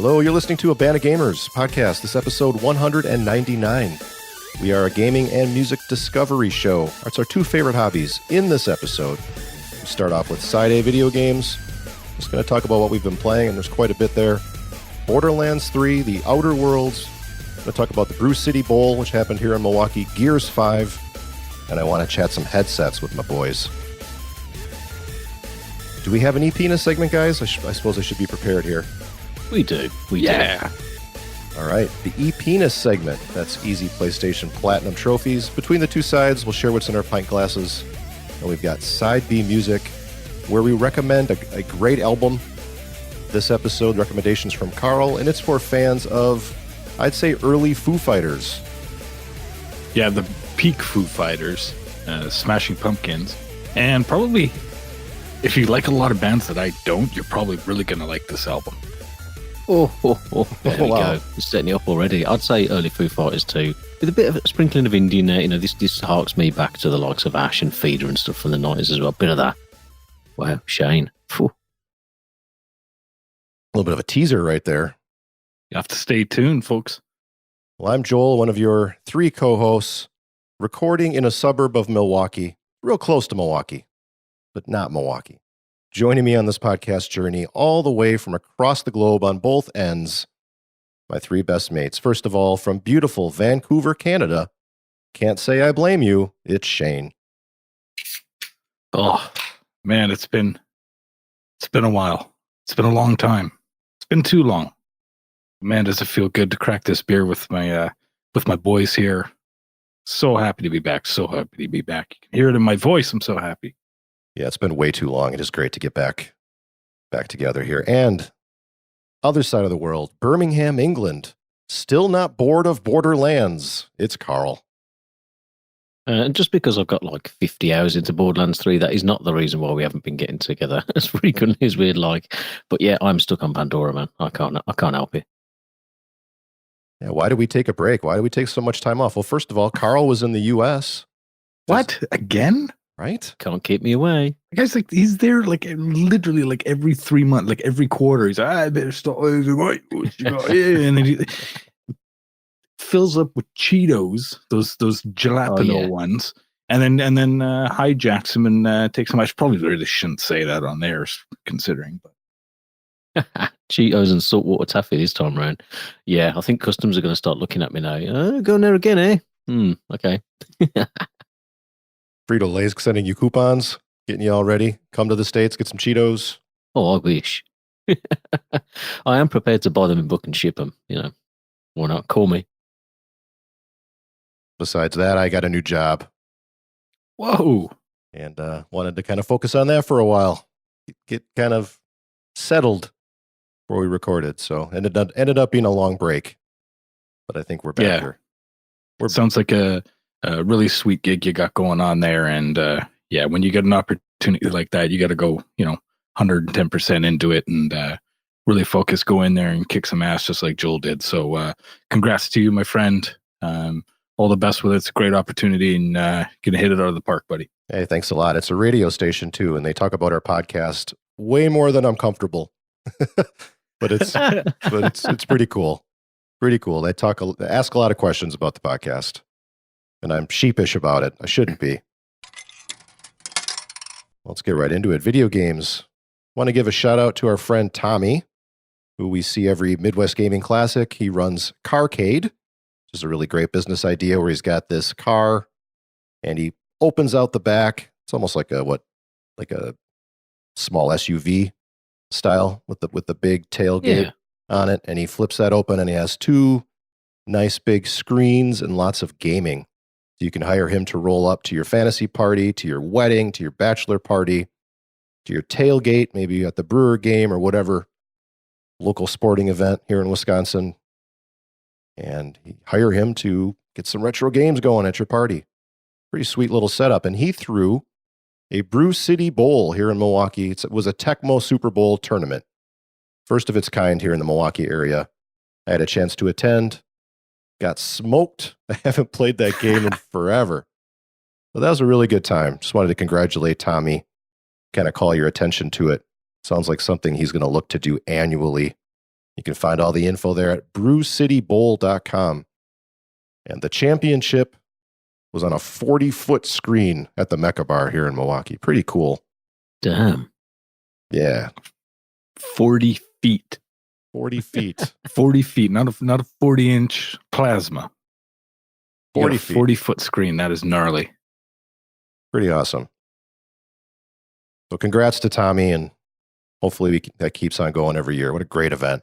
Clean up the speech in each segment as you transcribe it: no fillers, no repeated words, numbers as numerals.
Hello, you're listening to A Band of Gamers podcast. This episode 199. We are a gaming and music discovery show. That's our two favorite hobbies. In this episode, we start off with side A video games. Just going to talk about what we've been playing, and there's quite a bit there. Borderlands 3, The Outer Worlds. I'm going to talk about the Brew City Bowl, which happened here in Milwaukee, Gears 5, and I want to chat some headsets with my boys. Do we have an EP in a segment, guys? I suppose I should be prepared here. We do. We do. All right. The E-Penis segment. That's easy PlayStation Platinum trophies. Between the two sides, we'll share what's in our pint glasses. And we've got Side B Music, where we recommend a great album. This episode, recommendations from Carl, and it's for fans of, I'd say, early Foo Fighters. Yeah, the peak Foo Fighters, Smashing Pumpkins. And probably, if you like a lot of bands that I don't, you're probably really going to like this album. There we go. It's setting you up already. I'd say early Foo Fighters too, with a bit of a sprinkling of indie in there. You know, this harks me back to the likes of Ash and Feeder and stuff from the 90s as well. A bit of that. Wow, Shane. Phew. A little bit of a teaser right there. You have to stay tuned, folks. Well, I'm Joel, one of your three co-hosts, recording in a suburb of Milwaukee, real close to Milwaukee, but not Milwaukee. Joining me on this podcast journey all the way from across the globe on both ends, my three best mates. First of all, from beautiful Vancouver, Canada, can't say I blame you, it's Shane. Oh, man, it's been a while. It's been a long time. It's been too long. Man, does it feel good to crack this beer with my boys here. So happy to be back. So happy to be back. You can hear it in my voice. I'm so happy. Yeah, it's been way too long. It is great to get back together here. And other side of the world, Birmingham, England, still not bored of Borderlands. It's Carl. And just because I've got like 50 hours into Borderlands 3, that is not the reason why we haven't been getting together as frequently as we'd like. But yeah, I'm stuck on Pandora, man. I can't help it. Yeah, why did we take a break? Why did we take so much time off? Well, first of all, Carl was in the U.S. What? Again? Right? Can't keep me away. The guy's like, he's there like literally like every 3 months, like every quarter. He's like, I better stop. And then he fills up with Cheetos, those jalapeno ones, and then hijacks him and takes him. I probably really shouldn't say that on there, considering. But Cheetos and saltwater taffy this time around. Yeah, I think customs are going to start looking at me now. Going there again, eh? Okay. Frito-Lay's sending you coupons, getting you all ready. Come to the States, get some Cheetos. Oh, I wish. I am prepared to buy them in book and ship them. You know, why not? Call me. Besides that, I got a new job. Whoa. And wanted to kind of focus on that for a while. Get kind of settled before we recorded. So ended up being a long break. But I think we're back here. Sounds like a really sweet gig you got going on there. And when you get an opportunity like that, you got to go, 110% into it and really focus, go in there and kick some ass just like Joel did. So congrats to you, my friend. All the best with it. It's a great opportunity and going to hit it out of the park, buddy. Hey, thanks a lot. It's a radio station too, and they talk about our podcast way more than I'm comfortable. but it's pretty cool. Pretty cool. They ask a lot of questions about the podcast. And I'm sheepish about it. I shouldn't be. Let's get right into it. Video games. Want to give a shout out to our friend Tommy, who we see every Midwest Gaming Classic. He runs Carcade, which is a really great business idea where he's got this car and he opens out the back. It's almost like a small SUV style with the big tailgate on it. And he flips that open and he has two nice big screens and lots of gaming. You can hire him to roll up to your fantasy party, to your wedding, to your bachelor party, to your tailgate, maybe at the Brewer game or whatever local sporting event here in Wisconsin. And hire him to get some retro games going at your party. Pretty sweet little setup. And he threw a Brew City Bowl here in Milwaukee. It was a Tecmo Super Bowl tournament. First of its kind here in the Milwaukee area. I had a chance to attend. Got smoked. I haven't played that game in forever. But that was a really good time. Just wanted to congratulate Tommy. Kind of call your attention to it. Sounds like something he's going to look to do annually You can find all the info there at brewcitybowl.com. And the championship was on a 40-foot screen at the Mecha Bar here in Milwaukee. Pretty cool. Damn. Yeah. 40 feet. 40 feet. 40 feet, not a 40-inch plasma. 40 feet. 40-foot screen. That is gnarly. Pretty awesome. So congrats to Tommy, and hopefully that keeps on going every year. What a great event.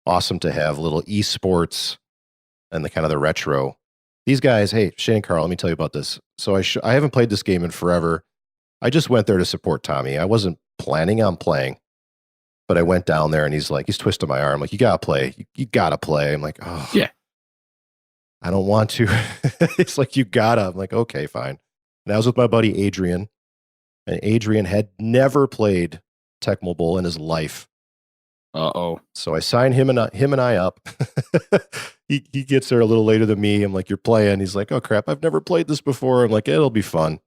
Awesome to have little esports and the kind of the retro. These guys, hey, Shane and Carl, let me tell you about this. So I haven't played this game in forever. I just went there to support Tommy. I wasn't planning on playing, but I went down there and he's twisting my arm. Like, you got to play. You got to play. I'm like, oh, yeah. I don't want to. It's like, you got to. I'm like, okay, fine. And I was with my buddy Adrian, and Adrian had never played Tecmo Bowl in his life. Uh-oh. So I signed him and I up. He gets there a little later than me. I'm like, you're playing. He's like, oh crap, I've never played this before. I'm like, it'll be fun.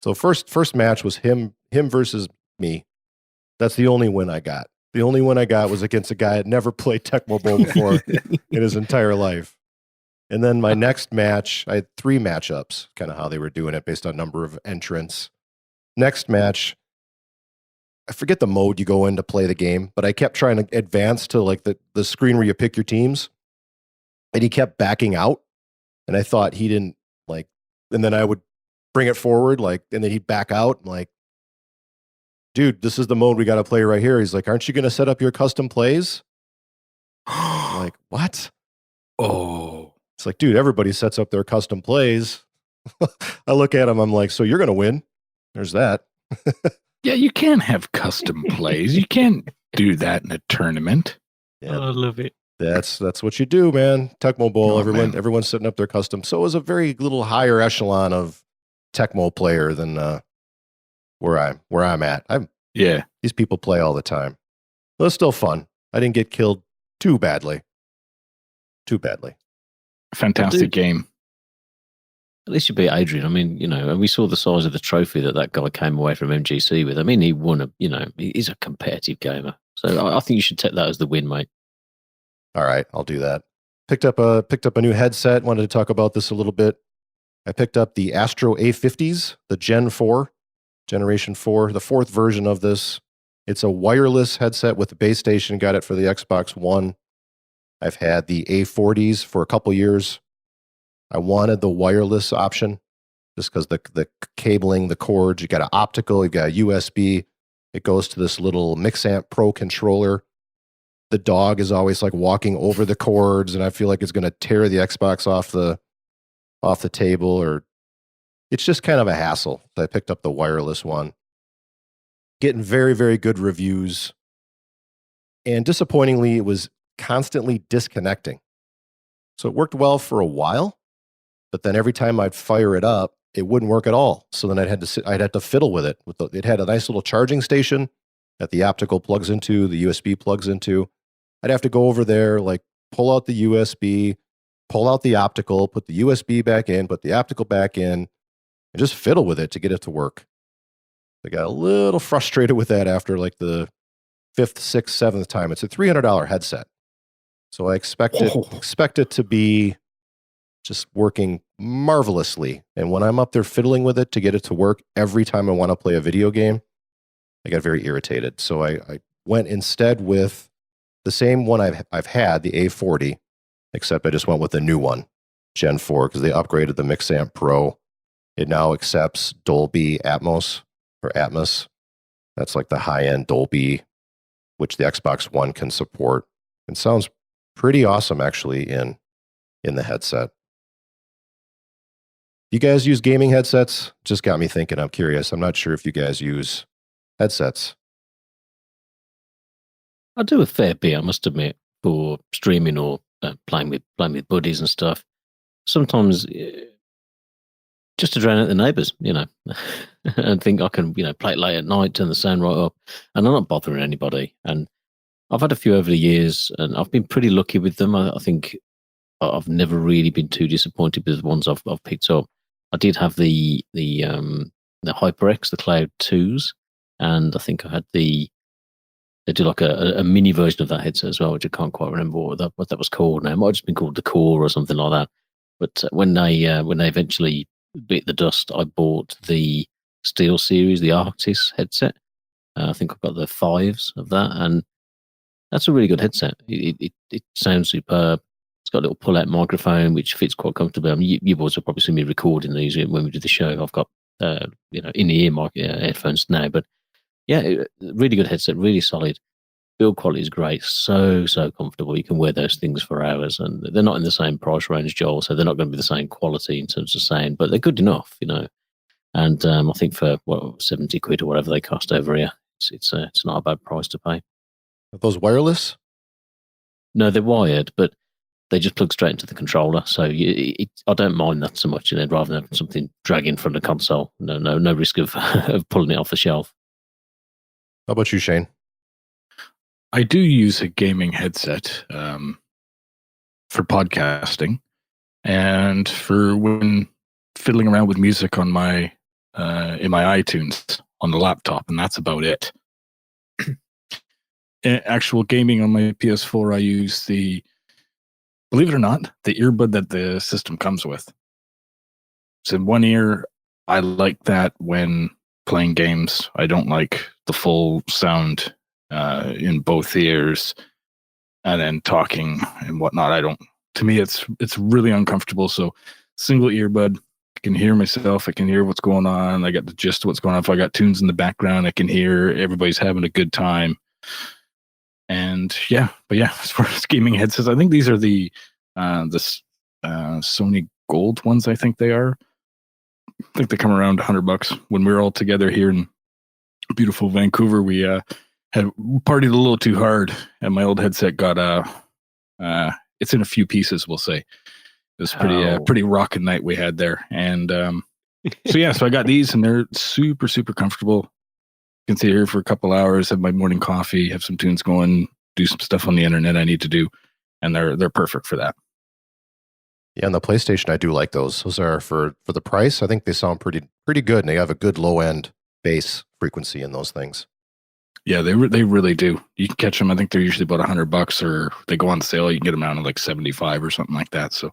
So first match was him versus me. That's the only win I got. The only win I got was against a guy that never played Tecmo Bowl before in his entire life. And then my next match, I had 3 matchups, kind of how they were doing it based on number of entrants. Next match, I forget the mode you go in to play the game, but I kept trying to advance to like the screen where you pick your teams. And he kept backing out. And I thought he didn't like, and then I would bring it forward, like, and then he'd back out. I'm like, dude, this is the mode we got to play right here. He's like, aren't you going to set up your custom plays? I'm like, what? Oh. It's like, dude, everybody sets up their custom plays. I look at him, I'm like, so you're going to win. There's that. Yeah, you can't have custom plays. You can't do that in a tournament. Yeah. Oh, I love it. That's what you do, man. Tecmo Bowl, Oh, everyone's setting up their custom. So it was a very little higher echelon of Tecmo player than where I'm at. Yeah. These people play all the time. But it's still fun. I didn't get killed too badly. Fantastic game. At least you beat Adrian. I mean, and we saw the size of the trophy that guy came away from MGC with. I mean, he won he's a competitive gamer. So I think you should take that as the win, mate. All right, I'll do that. Picked up a new headset. Wanted to talk about this a little bit. I picked up the Astro A50s, the Generation 4, the 4th version of this. It's a wireless headset with a base station. Got it for the Xbox One. I've had the A40s for a couple years. I wanted the wireless option just because the cabling, the cords, you got an optical, you've got a USB. It goes to this little Mixamp Pro controller. The dog is always like walking over the cords, and I feel like it's going to tear the Xbox off the table, or it's just kind of a hassle. So I picked up the wireless one. Getting very, very good reviews. And disappointingly, it was constantly disconnecting. So it worked well for a while, but then every time I'd fire it up, it wouldn't work at all. So then I'd have to fiddle with it. It had a nice little charging station that the optical plugs into, the USB plugs into. I'd have to go over there, like pull out the USB, pull out the optical, put the USB back in, put the optical back in, and just fiddle with it to get it to work. I got a little frustrated with that after like the 5th, 6th, 7th time. It's a $300 headset. So I expect it to be just working marvelously. And when I'm up there fiddling with it to get it to work every time I want to play a video game, I got very irritated. So I went instead with the same one I've had, the A40, except I just went with the new one, Gen 4, because they upgraded the Mixamp Pro. It now accepts Dolby Atmos or Atmos. That's like the high-end Dolby, which the Xbox One can support. It sounds pretty awesome, actually, in the headset. You guys use gaming headsets? Just got me thinking. I'm curious. I'm not sure if you guys use headsets. I do a fair bit, I must admit, for streaming or playing with buddies and stuff. Sometimes just to drown out the neighbours, and think I can, play it late at night, turn the sound right up, and I'm not bothering anybody. And I've had a few over the years, and I've been pretty lucky with them. I think I've never really been too disappointed with the ones I've picked up. I did have the HyperX, the Cloud 2s, and I think I had the They do like a mini version of that headset as well, which I can't quite remember what that was called now. It might have just been called the Core or something like that. But when they eventually bit the dust, I bought the Steel Series, the Arctis headset. I think I've got the 5s of that, and that's a really good headset. It sounds superb. It's got a little pull-out microphone, which fits quite comfortably. I mean, you boys have probably seen me recording these when we do the show. I've got in-ear headphones now, but yeah, really good headset, really solid. Build quality is great, so comfortable. You can wear those things for hours, and they're not in the same price range, Joel, so they're not going to be the same quality in terms of sound, but they're good enough, And I think for 70 quid or whatever they cost over here, it's not a bad price to pay. Are those wireless? No, they're wired, but they just plug straight into the controller. So I don't mind that so much. Rather than having something dragging from the console. No risk of pulling it off the shelf. How about you, Shane? I do use a gaming headset for podcasting and for when fiddling around with music on my in my iTunes on the laptop, and that's about it. Actual gaming on my PS4, I use believe it or not, the earbud that the system comes with. So in one ear, I like that when playing games. I don't like the full sound in both ears, and then talking and whatnot. To me, it's really uncomfortable. So single earbud, I can hear myself. I can hear what's going on. I got the gist of what's going on. If I got tunes in the background, I can hear everybody's having a good time. And as far as gaming headsets, I think these are the Sony Gold ones. I think they are. I think they come around $100. When we were all together here in beautiful Vancouver, we had partied a little too hard, and my old headset got it's in a few pieces, we'll say. It was pretty rockin' night we had there, and so I got these, and they're super super comfortable. Can sit here for a couple hours, have my morning coffee, have some tunes going, do some stuff on the internet I need to do, and they're perfect for that. Yeah, on the PlayStation, I do like those. Those are for the price. I think they sound pretty good, and they have a good low end bass frequency in those things. Yeah, they really do. You can catch them. I think they're usually about $100, or they go on sale. You can get them down to like 75 or something like that. So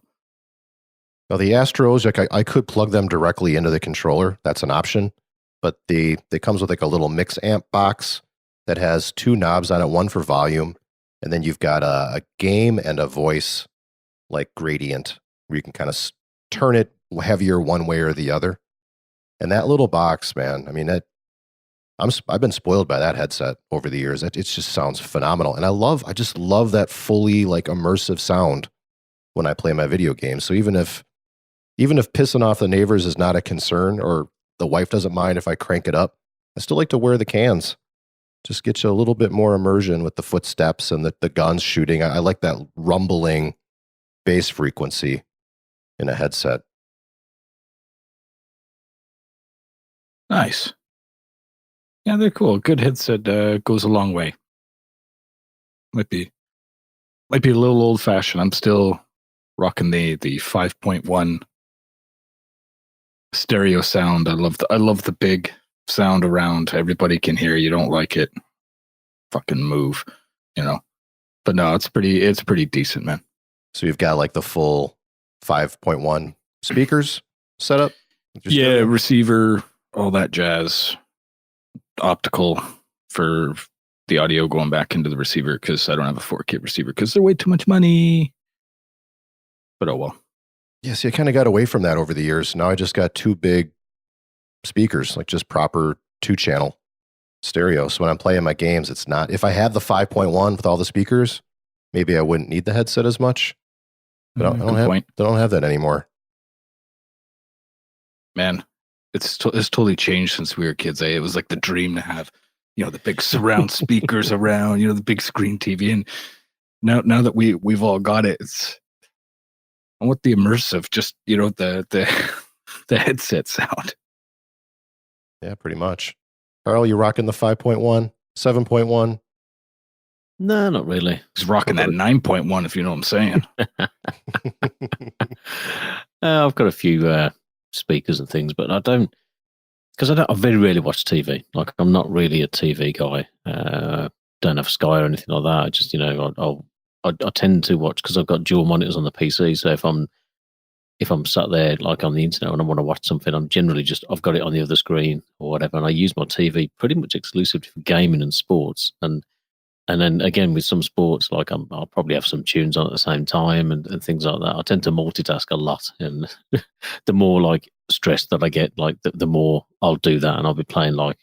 now the Astros, like I could plug them directly into the controller. That's an option. But they comes with like a little mix amp box that has 2 knobs on it, one for volume, and then you've got a game and a voice like gradient where you can kind of turn it heavier one way or the other. And that little box, man, I mean, I've been spoiled by that headset over the years. It just sounds phenomenal, and I just love that fully like immersive sound when I play my video games. So even if pissing off the neighbors is not a concern, or the wife doesn't mind if I crank it up, I still like to wear the cans. Just get you a little bit more immersion with the footsteps and the guns shooting. I like that rumbling bass frequency in a headset. Nice. Yeah, they're cool. Good headset goes a long way. Might be a little old fashioned. I'm still rocking the 5.1 stereo sound. I love the big sound around. Everybody can hear. You don't like it, fucking move, But no, it's pretty decent, man. So you've got like the full 5.1 speakers set up? Yeah, receiver, all that jazz. Optical for the audio going back into the receiver, because I don't have a 4K receiver because they're way too much money. But oh well. Yeah, see, I kind of got away from that over the years. Now I just got 2 big speakers, like just proper 2-channel stereo. So when I'm playing my games, it's not. If I had the 5.1 with all the speakers, maybe I wouldn't need the headset as much. But I don't have that anymore. Man, it's totally changed since we were kids. It was like the dream to have, the big surround speakers around, the big screen TV. And now that we've all got it, I want the immersive, just the headset sound. Yeah, pretty much. Carl, you rocking the 5.1, 7.1? No, not really. He's rocking that 9.1, if you know what I'm saying. I've got a few speakers and things, but I don't, because I very rarely watch TV. Like, I'm not really a TV guy. don't have Sky or anything like that. I just, I tend to watch because I've got dual monitors on the PC. So if I'm sat there like on the internet and I want to watch something, I'm generally I've got it on the other screen or whatever, and I use my TV pretty much exclusively for gaming and sports. And then again with some sports, like I'll probably have some tunes on at the same time and things like that. I tend to multitask a lot, and the more like stress that I get, like the more I'll do that, and I'll be playing like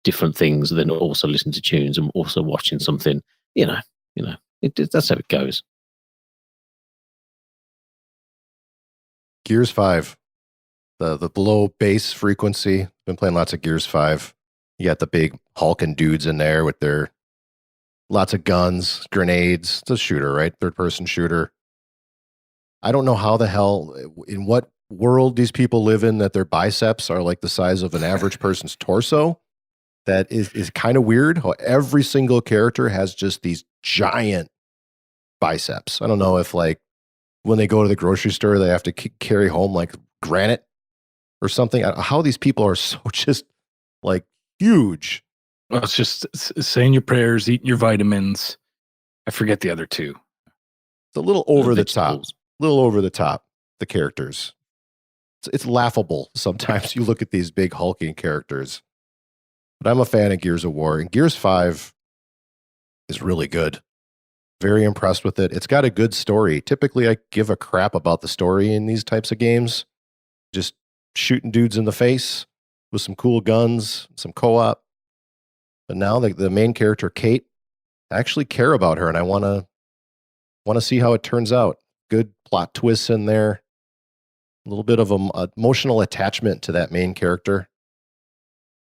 different things, then also listen to tunes and also watching something. That's how it goes. Gears 5, the low bass frequency. Been playing lots of Gears 5. You got the big hulking dudes in there with their lots of guns, grenades. It's a shooter, right? Third-person shooter. I don't know how the hell, in what world these people live in, that their biceps are like the size of an average person's torso. That is kind of weird. How every single character has just these giant biceps. I don't know if like when they go to the grocery store, they have to carry home like granite or something. How these people are so just like huge. Well, it's just saying your prayers, eating your vitamins. I forget the other two. It's a little over the top. Little over the top, the characters. It's laughable sometimes. You look at these big hulking characters. But I'm a fan of Gears of War. And Gears 5 is really good. Very impressed with it. It's got a good story. Typically, I give a crap about the story in these types of games. Just shooting dudes in the face with some cool guns, some co-op. But now the main character, Kate, I actually care about her, and I want to see how it turns out. Good plot twists in there. A little bit of an emotional attachment to that main character.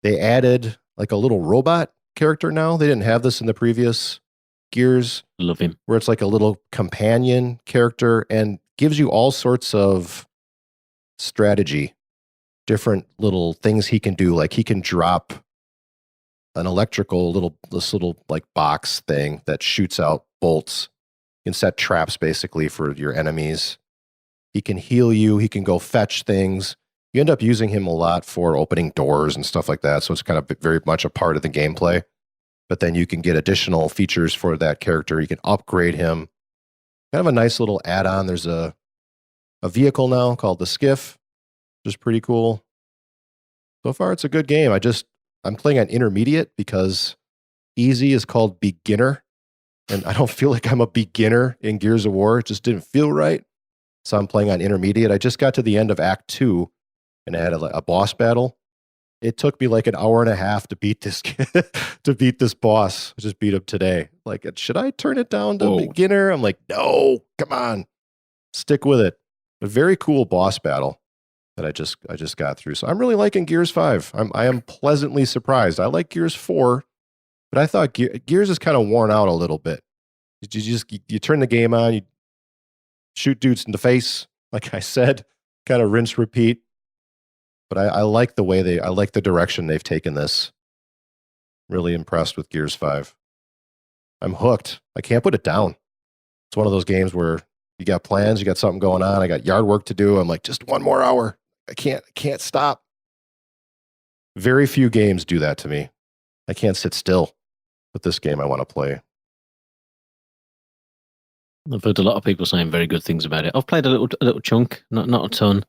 They added like a little robot character now. They didn't have this in the previous Gears. Love him. Where it's like a little companion character and gives you all sorts of strategy, different little things he can do. Like he can drop an electrical this little like box thing that shoots out bolts. You can set traps basically for your enemies. He can heal you. He can go fetch things. You end up using him a lot for opening doors and stuff like that. So it's kind of very much a part of the gameplay. But then you can get additional features for that character. You can upgrade him. Kind of a nice little add-on. There's a vehicle now called the Skiff, which is pretty cool. So far, it's a good game. I'm playing on intermediate because easy is called beginner. And I don't feel like I'm a beginner in Gears of War. It just didn't feel right. So I'm playing on intermediate. I just got to the end of Act 2 and I had a boss battle. It took me like an hour and a half to beat this to beat this boss. I just beat him today. Like, should I turn it down to beginner? I'm like, no, come on, stick with it. A very cool boss battle that I just got through. So I'm really liking Gears 5. I am pleasantly surprised. I like Gears 4, but I thought Gears is kind of worn out a little bit. You turn the game on, you shoot dudes in the face, like I said, kind of rinse, repeat. But I like I like the direction they've taken this. Really impressed with Gears 5. I'm hooked. I can't put it down. It's one of those games where you got plans, you got something going on, I got yard work to do. I'm like, just one more hour. I can't stop. Very few games do that to me. I can't sit still. But this game I want to play. I've heard a lot of people saying very good things about it. I've played a little chunk, not a ton.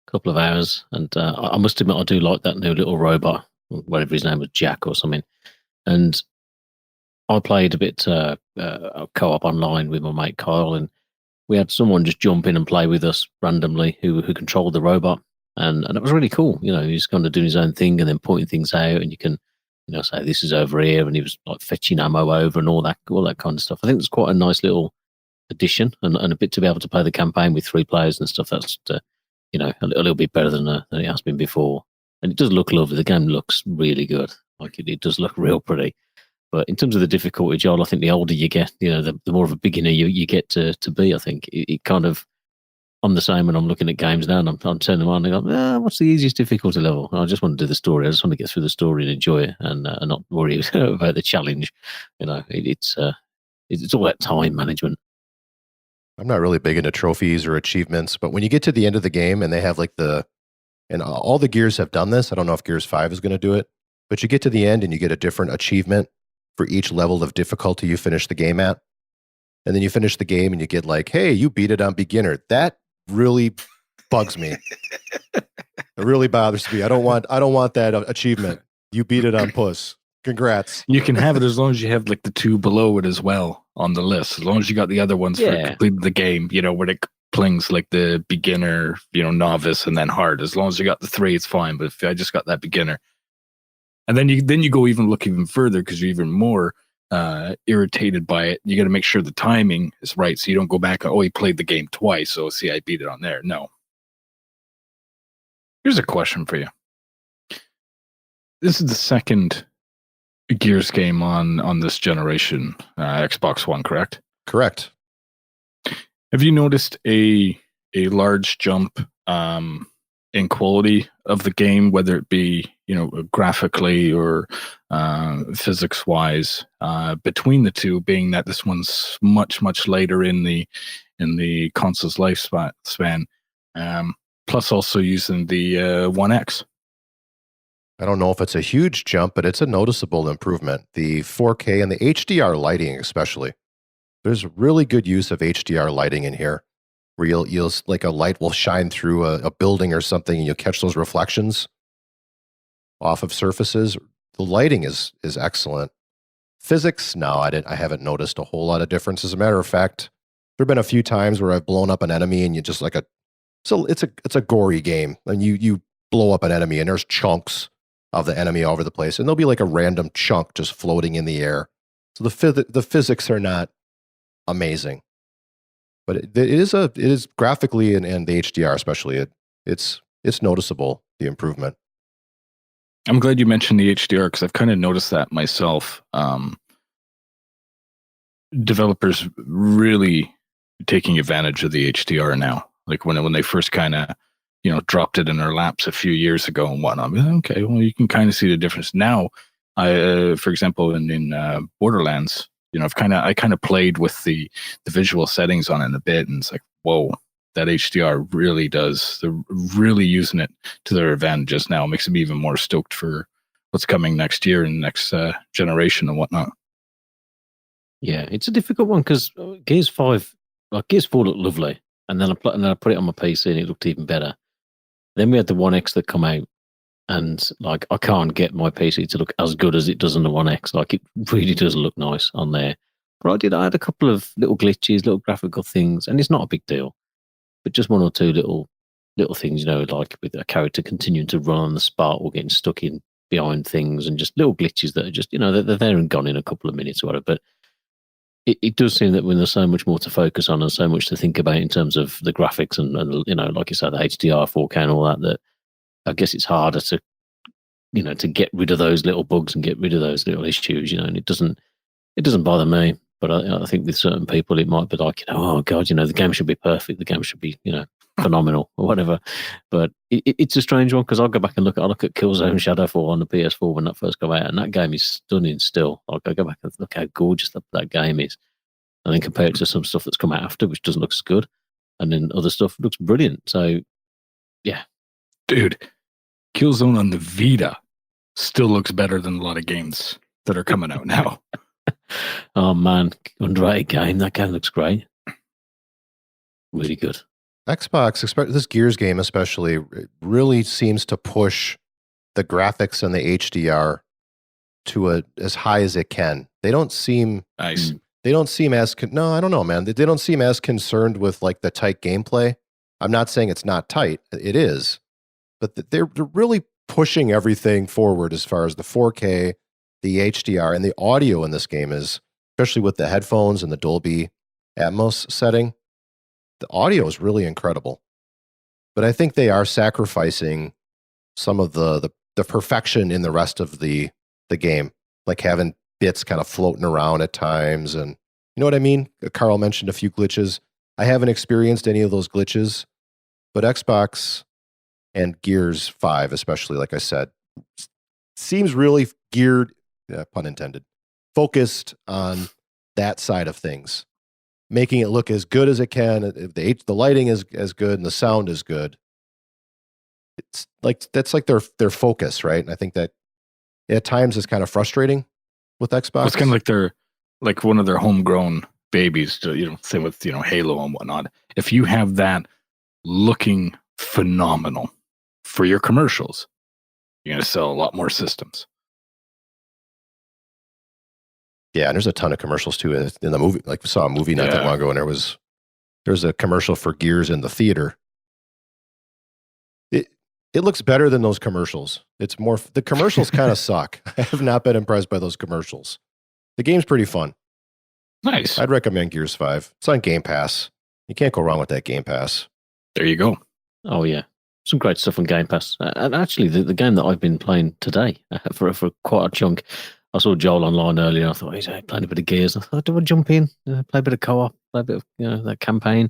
Couple of hours, and I must admit I do like that new little robot, whatever his name was, Jack or something. And I played a bit co-op online with my mate Kyle, and we had someone just jump in and play with us randomly who controlled the robot, and it was really cool. He's kind of doing his own thing and then pointing things out, and you can say this is over here, and he was like fetching ammo over and all that kind of stuff. I think it's quite a nice little addition and a bit to be able to play the campaign with 3 players and stuff. That's a little bit better than it has been before. And it does look lovely. The game looks really good. Like it does look real pretty. But in terms of the difficulty, Joel, I think the older you get, the more of a beginner you get to be. I think it kind of, I'm the same when I'm looking at games now and I'm turning them on and I go, what's the easiest difficulty level? And I just want to do the story. I just want to get through the story and enjoy it and not worry about the challenge. It's all that time management. I'm not really big into trophies or achievements, but when you get to the end of the game and they have like and all the Gears have done this. I don't know if Gears 5 is going to do it, but you get to the end and you get a different achievement for each level of difficulty you finish the game at. And then you finish the game and you get like, hey, you beat it on beginner. That really bugs me. It really bothers me. I don't want that achievement. You beat it on puss. Congrats. You can have it as long as you have like the 2 below it as well on the list. As long as you got the other ones for completing the game, where it plings like the beginner, novice, and then hard. As long as you got the 3, it's fine. But if I just got that beginner, and then you go look even further because you're even more irritated by it. You got to make sure the timing is right, so you don't go back. Oh, he played the game twice, so see, I beat it on there. No. Here's a question for you. This is the second Gears game on this generation, Xbox One, correct? Correct. Have you noticed a large jump in quality of the game, whether it be graphically or physics wise, between the two, being that this one's much later in the console's lifespan, plus also using the One X? I don't know if it's a huge jump, but it's a noticeable improvement. The 4K and the HDR lighting especially. There's really good use of HDR lighting in here, where you'll like a light will shine through a building or something and you'll catch those reflections off of surfaces. The lighting is excellent. Physics, no, I haven't noticed a whole lot of difference. As a matter of fact, there have been a few times where I've blown up an enemy and you just it's a gory game. And you blow up an enemy and there's chunks of the enemy all over the place, and there'll be like a random chunk just floating in the air. So the physics are not amazing, but it is graphically and the HDR especially, it's noticeable, the improvement. I'm glad you mentioned the HDR because I've kind of noticed that myself. Developers really taking advantage of the HDR now. Like when they first kind of dropped it in our laps a few years ago and whatnot. Okay, well, you can kind of see the difference now. For example, in Borderlands, I kind of played with the visual settings on it a bit, and it's like, whoa, that HDR really does. They're really using it to their advantages now. It makes them even more stoked for what's coming next year and next generation and whatnot. Yeah, it's a difficult one because Gears 4 looked lovely, and then I put it on my PC and it looked even better. Then we had the One X that come out, and like I can't get my PC to look as good as it does on the One X. Like it really does look nice on there. But I had a couple of little glitches, little graphical things, and it's not a big deal. But just one or two little things, like with a character continuing to run on the spot or getting stuck in behind things, and just little glitches that are just they're there and gone in a couple of minutes or whatever. But it does seem that when there's so much more to focus on and so much to think about in terms of the graphics and like you said, the HDR, 4K and all that I guess it's harder to, to get rid of those little bugs and get rid of those little issues, and it doesn't bother me. But I think with certain people, it might be like, oh God, the game should be perfect. The game should be, phenomenal or whatever. But it's a strange one because I'll go back and look at Killzone Shadowfall on the PS4 when that first came out, and that game is stunning still. Like I go back and look how gorgeous that game is, and then compare it to some stuff that's come out after, which doesn't look as good, and then other stuff looks brilliant. So, yeah, dude, Killzone on the Vita still looks better than a lot of games that are coming out now. Oh man, underrated game. That game looks great. Really good. Xbox, this Gears game especially, really seems to push the graphics and the HDR to as high as it can. They don't seem nice. They don't seem as no, I don't know, man. They don't seem as concerned with like the tight gameplay. I'm not saying it's not tight. It is, but they're really pushing everything forward as far as the 4K, the HDR, and the audio in this game is, especially with the headphones and the Dolby Atmos setting. The audio is really incredible, but I think they are sacrificing some of the perfection in the rest of the game, like having bits kind of floating around at times, and you know what I mean? Carl mentioned a few glitches. I haven't experienced any of those glitches, but Xbox and Gears 5, especially, like I said, seems really geared, pun intended, focused on that side of things, making it look as good as it can. The lighting is as good and the sound is good. It's like that's like their focus, right? And I think that at times is kind of frustrating with Xbox. Well, it's kind of like they're like one of their homegrown babies. To, same with Halo and whatnot. If you have that looking phenomenal for your commercials, you're going to sell a lot more systems. Yeah, and there's a ton of commercials too in the movie. Like we saw a movie not that long ago, and there was a commercial for Gears in the theater. It looks better than those commercials. It's more the commercials kind of suck. I have not been impressed by those commercials. The game's pretty fun. Nice. I'd recommend Gears 5. It's on Game Pass. You can't go wrong with that Game Pass. There you go. Oh yeah, some great stuff on Game Pass. And actually, the game that I've been playing today for quite a chunk. I saw Joel online earlier. And I thought he's playing a bit of Gears. I thought, do I jump in, play a bit of co-op, play a bit of that campaign?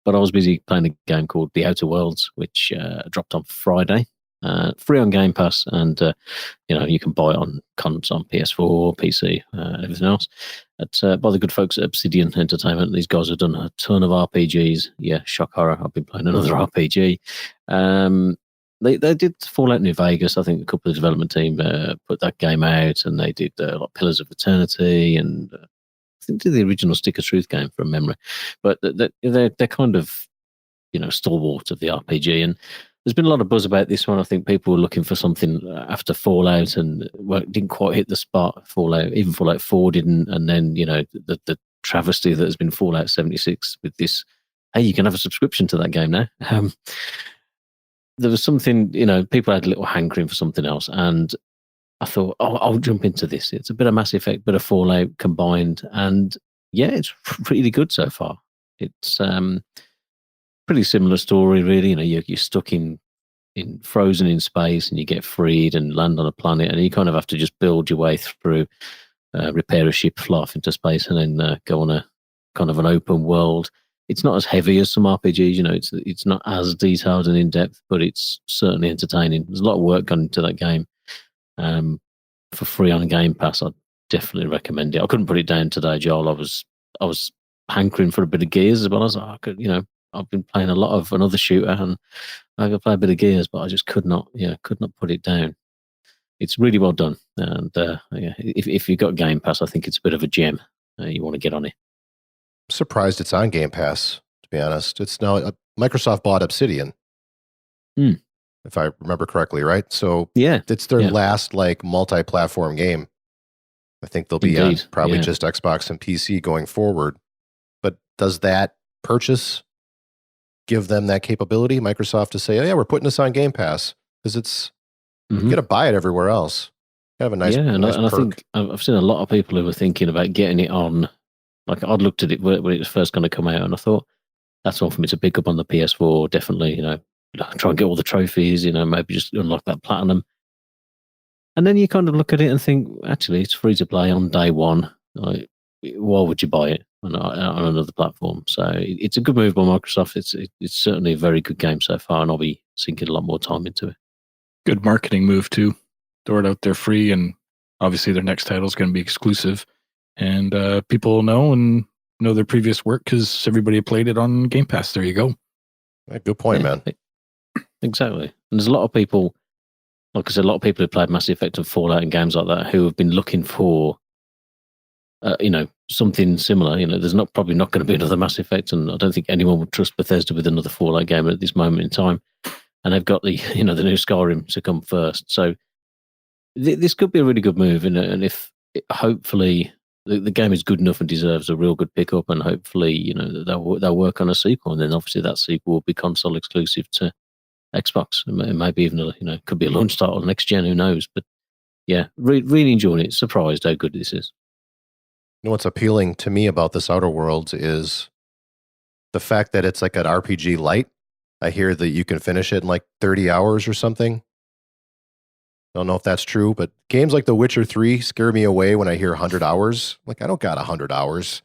But I was busy playing a game called The Outer Worlds, which dropped on Friday, free on Game Pass, and you can buy it on cons on PS4, PC, everything else. It's by the good folks at Obsidian Entertainment. These guys have done a ton of RPGs. Yeah, shock horror. I've been playing another RPG. They did Fallout New Vegas. I think a couple of the development team put that game out, and they did like Pillars of Eternity and. I think the original Stick of Truth game from memory, but they're kind of stalwart of the RPG, and there's been a lot of buzz about this one. I think people were looking for something after Fallout, and it didn't quite hit the spot. Even Fallout 4 didn't, and then the travesty that has been Fallout 76 with this. Hey, you can have a subscription to that game now. There was something, people had a little hankering for something else, and I thought, I'll jump into this. It's a bit of Mass Effect, bit of Fallout combined. And yeah, it's really good so far. It's pretty similar story, really. You're stuck in frozen in space, and you get freed and land on a planet, and you kind of have to just build your way through, repair a ship, fly off into space, and then go on a kind of an open world. It's not as heavy as some RPGs, it's not as detailed and in depth, but it's certainly entertaining. There's a lot of work gone into that game. For free on Game Pass, I'd definitely recommend it. I couldn't put it down today, Joel. I was hankering for a bit of Gears as well. As I could, I've been playing a lot of another shooter, and I could play a bit of Gears, but I just could not put it down. It's really well done, and if you've got Game Pass, I think it's a bit of a gem. You want to get on it. I'm surprised it's on Game Pass, to be honest. It's now Microsoft bought Obsidian. If I remember correctly, right? So yeah, it's their last multi-platform game. I think they'll be on probably just Xbox and PC going forward. But does that purchase give them that capability, Microsoft, to say, oh yeah, we're putting this on Game Pass? Because you got to buy it everywhere else. Have a nice, and perk. I think I've seen a lot of people who were thinking about getting it on. Like I'd looked at it when it was first going to come out, and I thought that's one for me to pick up on the PS4. Definitely, try and get all the trophies, maybe just unlock that platinum. And then you kind of look at it and think, actually, it's free to play on day one. Why would you buy it on another platform? So it's a good move by Microsoft. It's certainly a very good game so far, and I'll be sinking a lot more time into it. Good marketing move too. Throw it out there free, and obviously their next title is going to be exclusive, and people know their previous work because everybody played it on Game Pass. There you go. Good point, man. Exactly. And there's a lot of people, like I said, a lot of people who played Mass Effect and Fallout and games like that who have been looking for, something similar. There's probably not going to be another Mass Effect, and I don't think anyone would trust Bethesda with another Fallout game at this moment in time. And they've got the new Skyrim to come first. So this could be a really good move. And if hopefully the game is good enough and deserves a real good pickup, and hopefully, they'll work on a sequel, and then obviously that sequel will be console exclusive to Xbox, and maybe even could be a launch title next gen. Who knows? But yeah, really enjoying it. Surprised how good this is. What's appealing to me about this Outer Worlds is the fact that it's like an RPG light. I hear that you can finish it in like 30 hours or something. Don't know if that's true, but games like The Witcher 3 scare me away when I hear 100 hours. Like, I don't got 100 hours.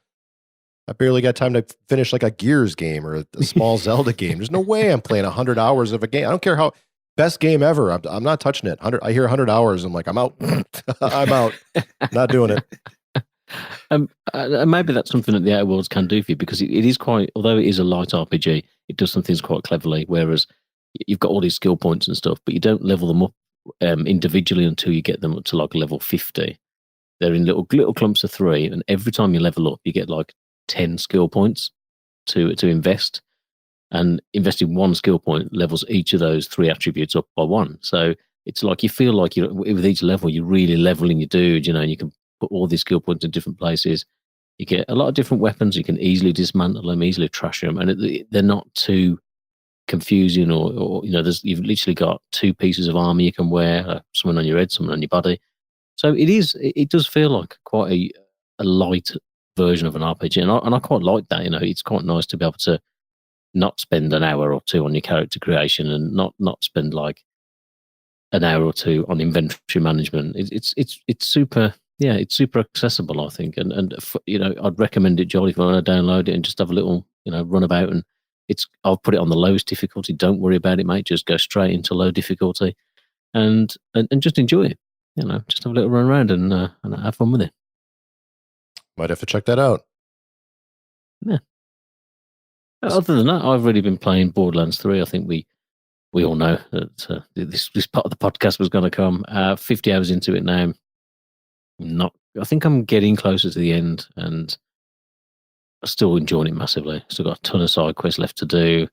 I barely got time to finish like a Gears game or a small Zelda game. There's no way I'm playing 100 hours of a game. I don't care how best game ever. I'm not touching it. I hear 100 hours. I'm like, I'm out. I'm out. Not doing it. Maybe that's something that the Outer Worlds can do for you, because it is quite, although it is a light RPG, it does some things quite cleverly. Whereas you've got all these skill points and stuff, but you don't level them up individually until you get them up to like level 50. they're in little clumps of 3, and every time you level up, you get like 10 skill points to invest. And investing 1 skill point levels each of those 3 attributes up by 1. So it's like you feel like with each level, you're really leveling your dude, and you can put all these skill points in different places. You get a lot of different weapons. You can easily dismantle them, easily trash them, and they're not too confusing or you've literally got 2 pieces of armor you can wear, something on your head, something on your body. So it does feel like quite a light version of an RPG, and I quite like that. It's quite nice to be able to not spend an hour or 2 on your character creation, and not spend like an hour or 2 on inventory management. It's super, it's super accessible, I think, and I'd recommend it jolly if you want to download it and just have a little run about. And I'll put it on the lowest difficulty. Don't worry about it, mate. Just go straight into low difficulty, and just enjoy it. Just have a little run around and have fun with it. Might have to check that out. Yeah. Other than that, I've really been playing Borderlands 3. I think we all know that this part of the podcast was going to come. 50 hours into it now. I think I'm getting closer to the end, and I'm still enjoying it massively. Still got a ton of side quests left to do.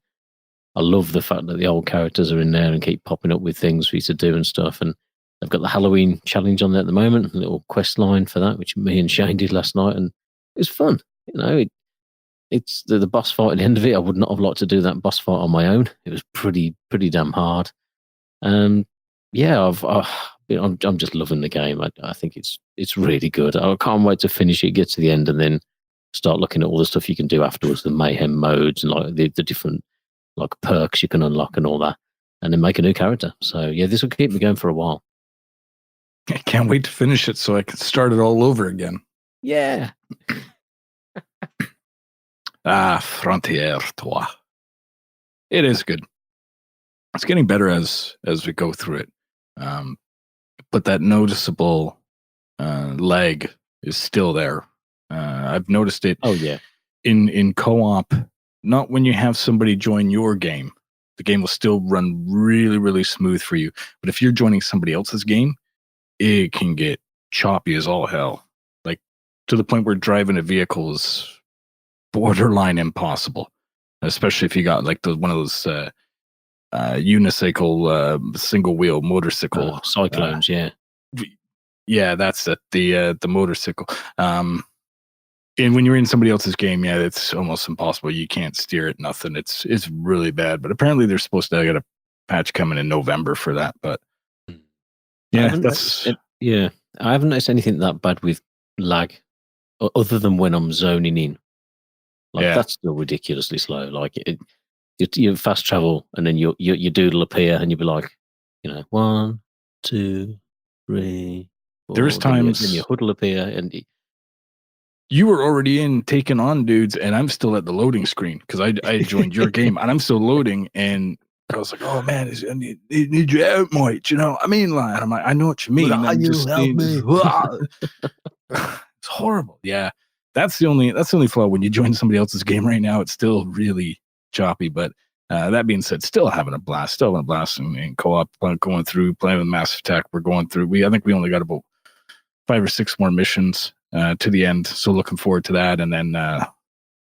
I love the fact that the old characters are in there and keep popping up with things for you to do and stuff. And they've got the Halloween challenge on there at the moment, a little quest line for that, which me and Shane did last night, and it was fun. It's the boss fight at the end of it. I would not have liked to do that boss fight on my own. It was pretty damn hard. I'm just loving the game. I think it's really good. I can't wait to finish it, get to the end, and then start looking at all the stuff you can do afterwards, the mayhem modes and like the different like perks you can unlock and all that, and then make a new character. So yeah, this will keep me going for a while. I can't wait to finish it so I can start it all over again. Yeah. Frontier toi. It is good. It's getting better as we go through it. But that noticeable lag is still there. I've noticed it. Oh yeah. In co-op, not when you have somebody join your game. The game will still run really, really smooth for you. But if you're joining somebody else's game, it can get choppy as all hell. Like to the point where driving a vehicle is borderline impossible, especially if you got like one of those unicycle single wheel motorcycle cyclones. Yeah, that's it. The motorcycle. And when you're in somebody else's game, it's almost impossible. You can't steer it. Nothing. It's really bad. But apparently they're supposed to get a patch coming in November for that. But yeah, I haven't noticed anything that bad with lag, other than when I'm zoning in. That's still ridiculously slow. Like you fast travel, and then you doodle appear, and you'll be like, 1, 2, 3. 4. There's times then your hood will appear, and you were already taking on dudes, and I'm still at the loading screen because I joined your game, and I'm still loading, and I was like, oh man, I need your help, mate. I mean, like, I'm like, I know what you mean. Will you help me? It's horrible. Yeah. That's the only flaw when you join somebody else's game right now. It's still really choppy, but that being said, still having a blast in co-op, going through, playing with Massive Attack. We're going through, I think we only got about 5 or 6 more missions to the end. So looking forward to that. And then,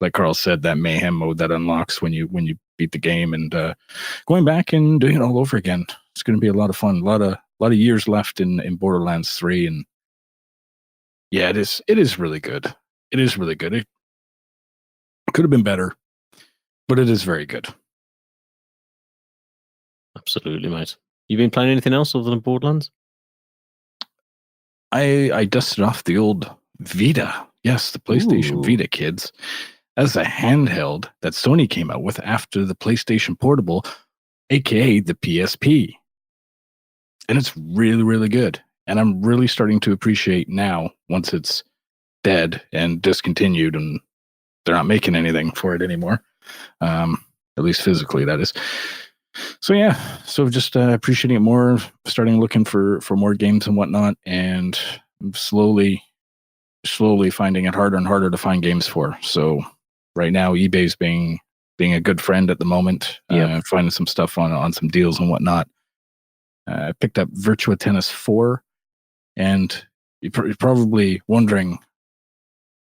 like Carl said, that mayhem mode that unlocks when you beat the game, and going back and doing it all over again. It's going to be a lot of fun. A lot of years left in Borderlands 3. And yeah, it is really good. It is really good. It could have been better, but it is very good. Absolutely, mate. You been playing anything else other than Borderlands? I dusted off the old Vita. Yes, the PlayStation Vita, kids. As a handheld that Sony came out with after the PlayStation Portable, aka the PSP. And it's really, really good. And I'm really starting to appreciate now, once it's dead and discontinued and they're not making anything for it anymore, at least physically, that is. So yeah, so just appreciating it more, starting looking for more games and whatnot, and slowly finding it harder and harder to find games for. So right now eBay's being a good friend at the moment, finding some stuff on some deals and whatnot. I picked up Virtua Tennis 4, and You're probably wondering,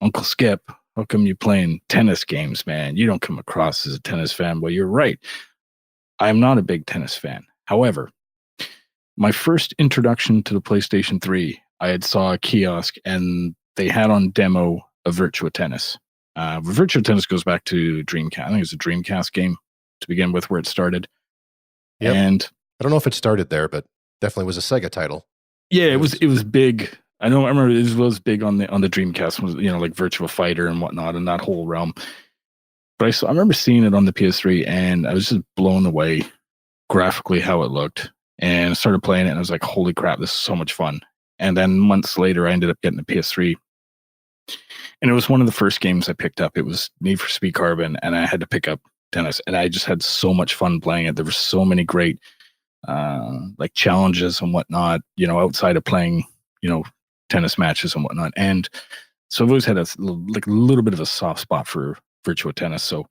Uncle Skip, how come you playing tennis games, man? You don't come across as a tennis fan. Well, you're right. I'm not a big tennis fan. However, my first introduction to the PlayStation 3, I had saw a kiosk and they had on demo a Virtua Tennis. Virtua Tennis goes back to Dreamcast. I think it was a Dreamcast game to begin with, where it started. Yep. And I don't know if it started there, but definitely was a Sega title. Yeah, it was big. I remember it was big on the Dreamcast, was, like Virtua Fighter and whatnot, and that whole realm. But I remember seeing it on the PS3, and I was just blown away graphically how it looked. And I started playing it, and I was like, "Holy crap, this is so much fun!" And then months later, I ended up getting the PS3, and it was one of the first games I picked up. It was Need for Speed Carbon, and I had to pick up tennis, and I just had so much fun playing it. There were so many great like challenges and whatnot, outside of playing, tennis matches and whatnot. And so I've always had a little bit of a soft spot for Virtua Tennis. So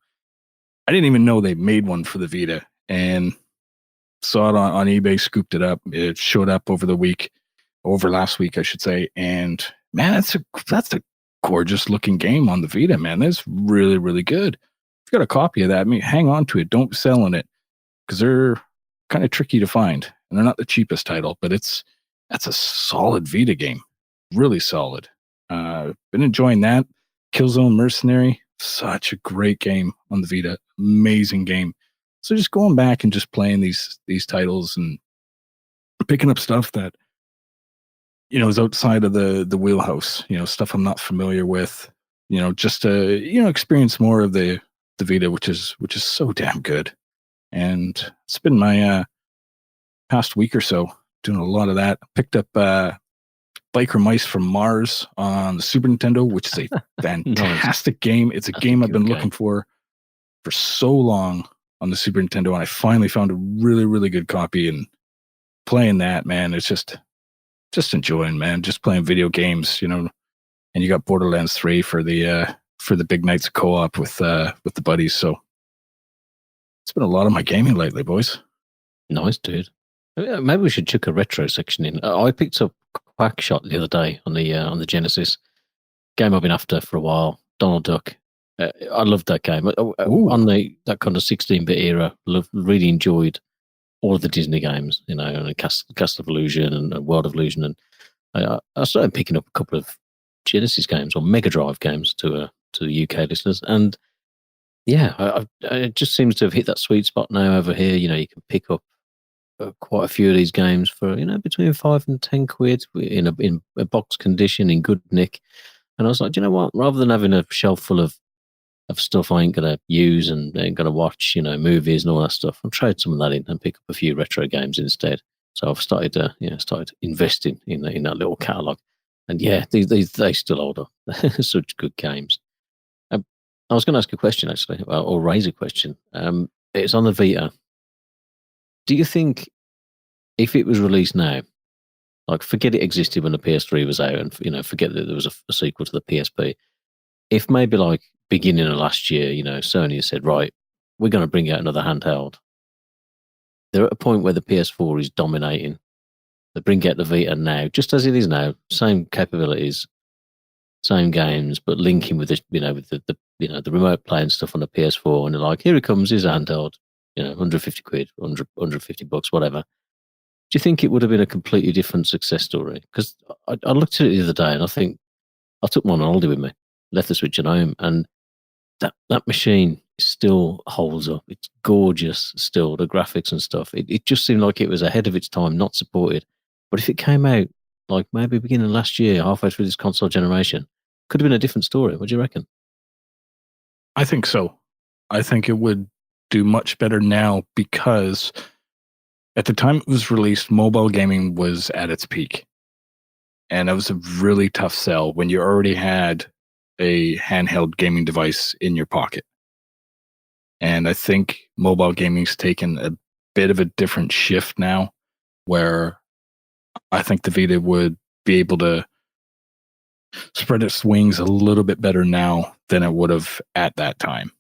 I didn't even know they made one for the Vita, and saw it on eBay, scooped it up. It showed up over last week, I should say. And man, that's a gorgeous looking game on the Vita, man. That's really, really good. If you got a copy of that, hang on to it. Don't be selling it, because they're kind of tricky to find, and they're not the cheapest title, but that's a solid Vita game. Really solid. Been enjoying that. Killzone Mercenary, such a great game on the Vita. Amazing game. So just going back and just playing these titles and picking up stuff that is outside of the wheelhouse, stuff I'm not familiar with, just to experience more of the Vita, which is so damn good. And it's been my past week or so doing a lot of that. Picked up Biker Mice from Mars on the Super Nintendo, which is a fantastic game. It's a game I've been looking for so long on the Super Nintendo, and I finally found a really, really good copy. And playing that, man, it's just enjoying, man, just playing video games, And you got Borderlands 3 for the big nights of co-op with the buddies. So it's been a lot of my gaming lately, boys. Nice, dude. Maybe we should chuck a retro section in. I picked up Quackshot the other day on the Genesis. Game I've been after for a while. Donald Duck. I loved that game. On that kind of 16-bit era, really enjoyed all of the Disney games, and Castle of Illusion and World of Illusion. And I started picking up a couple of Genesis games or Mega Drive games to the UK listeners. And yeah, it just seems to have hit that sweet spot now over here. You can pick up quite a few of these games for between 5 and 10 quid in a box condition in good nick. And I was like, you know what? Rather than having a shelf full of stuff I ain't gonna use and ain't gonna watch, movies and all that stuff, I'll trade some of that in and pick up a few retro games instead. So I've started investing in that little catalog. And yeah, they still hold up. Such good games. I was going to ask a question actually, or raise a question. It's on the Vita. Do you think if it was released now, like forget it existed when the PS3 was out, and forget that there was a sequel to the PSP, if maybe like beginning of last year, Sony said, right, we're going to bring out another handheld. They're at a point where the PS4 is dominating. They bring out the Vita now, just as it is now, same capabilities, same games, but linking with the remote play and stuff on the PS4, and they're like, here it comes, his handheld, 150 quid, 150 bucks, whatever. Do you think it would have been a completely different success story? Because I looked at it the other day, and I think I took one on holiday with me, left the Switch at home, and that machine still holds up. It's gorgeous still, the graphics and stuff. It just seemed like it was ahead of its time, not supported. But if it came out like maybe beginning last year, halfway through this console generation, could have been a different story. What do you reckon? I think so. I think it would do much better now, because at the time it was released, mobile gaming was at its peak. And it was a really tough sell when you already had a handheld gaming device in your pocket. And I think mobile gaming's taken a bit of a different shift now, where I think the Vita would be able to spread its wings a little bit better now than it would have at that time.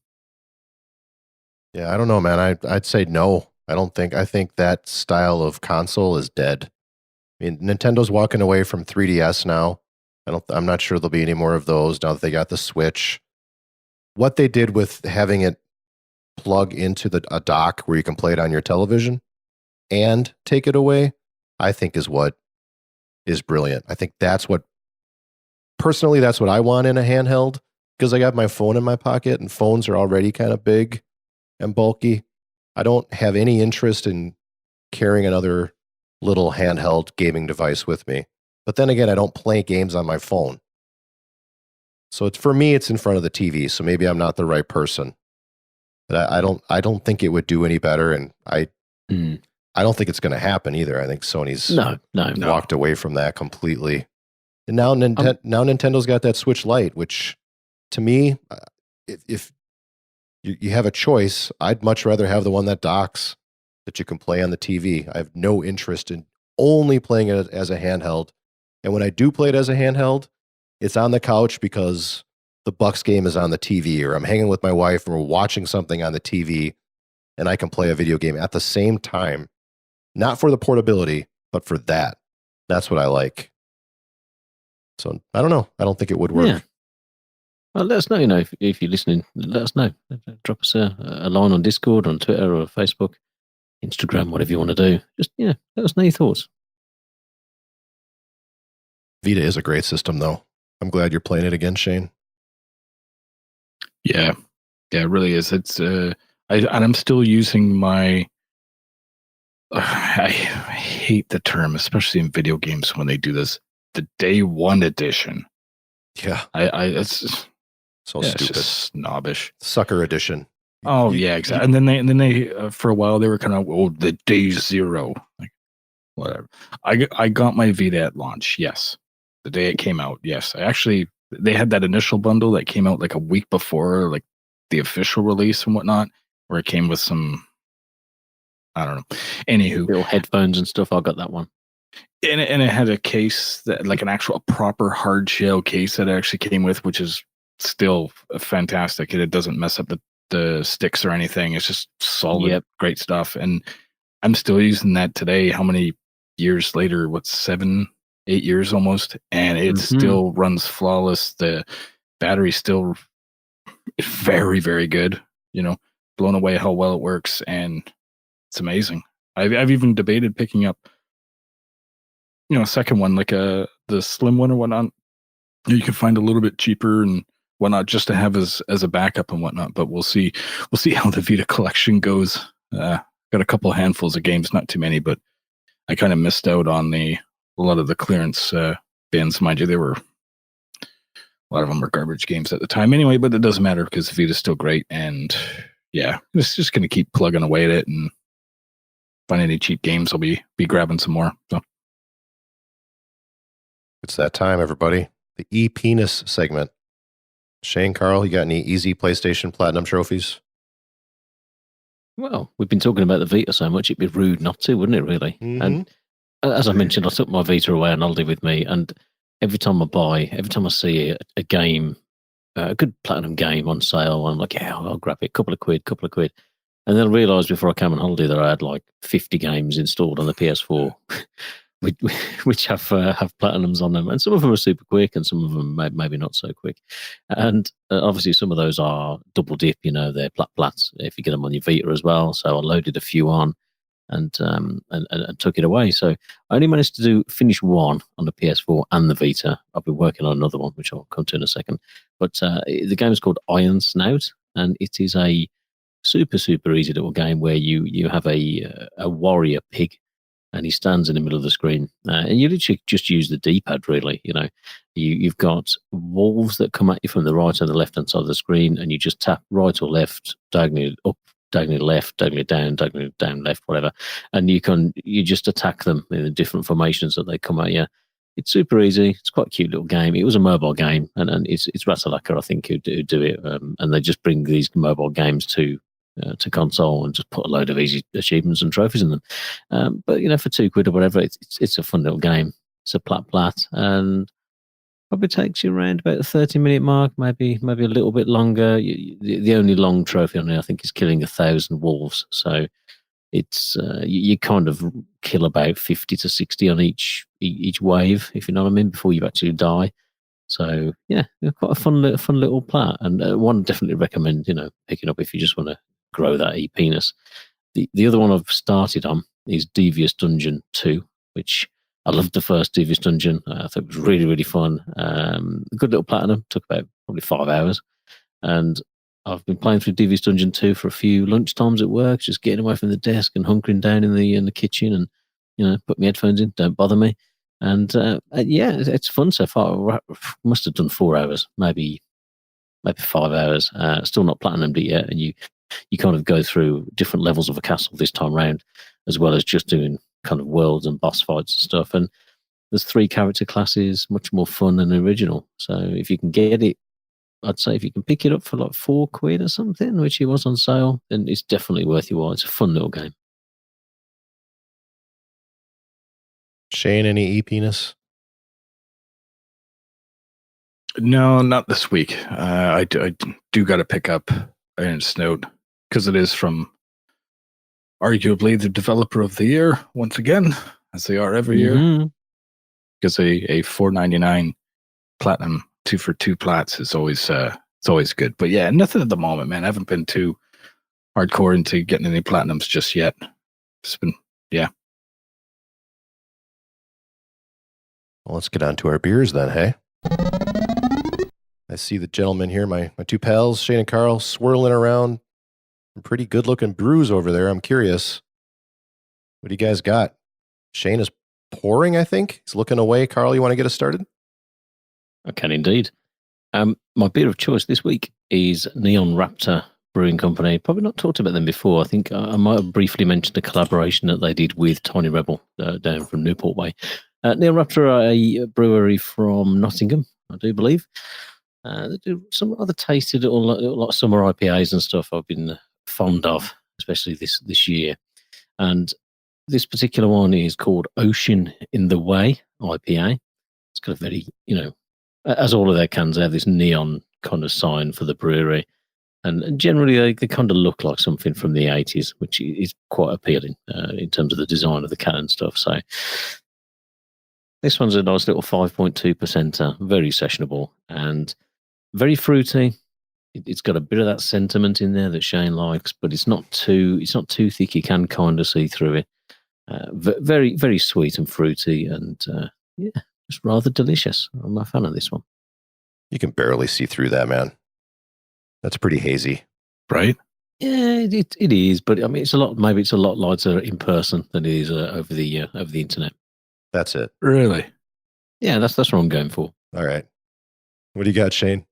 Yeah, I don't know, man. I'd say no. I think that style of console is dead. I mean, Nintendo's walking away from 3DS now. I'm not sure there'll be any more of those now that they got the Switch. What they did with having it plug into a dock where you can play it on your television and take it away, I think is what is brilliant. I think that's what I want in a handheld, because I got my phone in my pocket and phones are already kind of big and bulky. I don't have any interest in carrying another little handheld gaming device with me. But then again, I don't play games on my phone. So for me, it's in front of the TV. So maybe I'm not the right person. But I don't think it would do any better, and I don't think it's going to happen either. I think Sony's walked away from that completely. And now Nintendo's got that Switch Lite, which to me, if you have a choice, I'd much rather have the one that docks, that you can play on the TV. I have no interest in only playing it as a handheld. And when I do play it as a handheld, it's on the couch because the Bucks game is on the TV, or I'm hanging with my wife and we're watching something on the TV and I can play a video game at the same time. Not for the portability, but for that. That's what I like. So I don't know. I don't think it would work. Yeah. Well, let us know, if you're listening, let us know. Drop us a line on Discord, on Twitter or Facebook, Instagram, whatever you want to do. Just, let us know your thoughts. Vita is a great system, though. I'm glad you're playing it again, Shane. Yeah, it really is. It's I'm still using my. I hate the term, especially in video games when they do this. The day one edition. Yeah, it's so stupid. It's just snobbish. Sucker edition. Oh yeah, exactly. And then they for a while they were kind of the day zero, like whatever. I got my Vita at launch. Yes, the day it came out. Yes, they had that initial bundle that came out like a week before, like the official release and whatnot, where it came with some, I don't know. Anywho, little headphones and stuff. I got that one. And it had a case that, like, an actual proper hard shell case that it actually came with, which is still fantastic. And it doesn't mess up the sticks or anything. It's just solid, great stuff. And I'm still using that today. How many years later? 7, 8 years almost, and it still runs flawless. The battery's still very, very good. Blown away how well it works, and it's amazing. I've even debated picking up, a second one, like the slim one or whatnot. You can find a little bit cheaper and whatnot, just to have as a backup and whatnot. But we'll see how the Vita collection goes. Got a couple handfuls of games, not too many, but I kind of missed out on a lot of the clearance bins. Mind you, a lot of them were garbage games at the time anyway, but it doesn't matter because the Vita's still great. And yeah, it's just going to keep plugging away at it, and find any cheap games, I'll be grabbing some more. So. It's that time, everybody. The e-penis segment. Shane, Carl, you got any easy PlayStation Platinum trophies? Well, we've been talking about the Vita so much, it'd be rude not to, wouldn't it, really? Mm-hmm. And as I mentioned, I took my Vita away on holiday with me, and every time I see a game, a good Platinum game on sale, I'm like, yeah, I'll grab it, couple of quid. And then I realised before I came on holiday that I had like 50 games installed on the PS4, which have Platinums on them. And some of them are super quick, and some of them maybe not so quick. And obviously some of those are double dip, they're plats if you get them on your Vita as well. So I loaded a few on and took it away. So I only managed to finish one on the PS4 and the Vita. I've been working on another one, which I'll come to in a second. But the game is called Iron Snout, and it is a super, super easy little game where you have a warrior pig, and he stands in the middle of the screen, and you literally just use the D-pad, really. You've got wolves that come at you from the right and the left-hand side of the screen, and you just tap right or left, diagonally up, diagonally left, diagonally down, left, whatever, and you just attack them in the different formations that they come at you. It's super easy. It's quite a cute little game. It was a mobile game, and it's Ratalacker, I think, who do it, and they just bring these mobile games to console and just put a load of easy achievements and trophies in them. But for £2 or whatever, it's a fun little game. It's a plat, and probably takes you around about the 30-minute mark, maybe a little bit longer. The only long trophy on there, I think, is killing 1,000 wolves. So it's you kind of kill about 50 to 60 on each wave, if you know what I mean, before you actually die. So yeah, quite a fun little plat, and one definitely recommend picking up if you just want to grow that e-penis. The other one I've started on is Devious Dungeon 2, which I loved the first Devious Dungeon. I thought it was really, really fun. A good little platinum, took about probably 5 hours. And I've been playing through Devious Dungeon 2 for a few lunchtimes at work, just getting away from the desk and hunkering down in the kitchen and, put my headphones in, don't bother me. And yeah, it's fun so far. I must have done 4 hours, maybe 5 hours. Still not platinumed it yet. And you kind of go through different levels of a castle this time round, as well as just doing kind of worlds and boss fights and stuff. And there's 3 character classes, much more fun than the original. So if you can get it, I'd say if you can pick it up for like £4 or something, which it was on sale, then it's definitely worth your while. It's a fun little game. Shane, any e-penis? No, not this week. I do got to pick up Snout because it is from arguably the developer of the year once again, as they are every year. Because a $4.99 platinum 2 for 2 plats is always it's always good. But yeah, nothing at the moment, man. I haven't been too hardcore into getting any platinums just yet. It's been Well, let's get on to our beers then, hey? I see the gentlemen here, my 2 pals, Shane and Carl, swirling around some pretty good-looking brews over there. I'm curious. What do you guys got? Shane is pouring, I think. He's looking away. Carl, you want to get us started? I can indeed. My beer of choice this week is Neon Raptor Brewing Company. Probably not talked about them before. I think I might have briefly mentioned the collaboration that they did with Tiny Rebel down from Newport Way. Neon Raptor are a brewery from Nottingham, I do believe. They do some other tasty little summer IPAs and stuff I've been fond of, especially this year. And this particular one is called Ocean in the Way IPA. It's got a very, as all of their cans have this neon kind of sign for the brewery. And generally they kind of look like something from the 80s, which is quite appealing in terms of the design of the can and stuff. So this one's a nice little 5.2%, very sessionable and very fruity. It's got a bit of that sentiment in there that Shane likes, but it's not too thick. You can kind of see through it. Very, very sweet and fruity, and just rather delicious. I'm a fan of this one. You can barely see through that, man. That's pretty hazy, right? Yeah, it is, but I mean, maybe it's a lot lighter in person than it is over the internet. That's it. Really? Yeah, that's what I'm going for. All right. What do you got, Shane?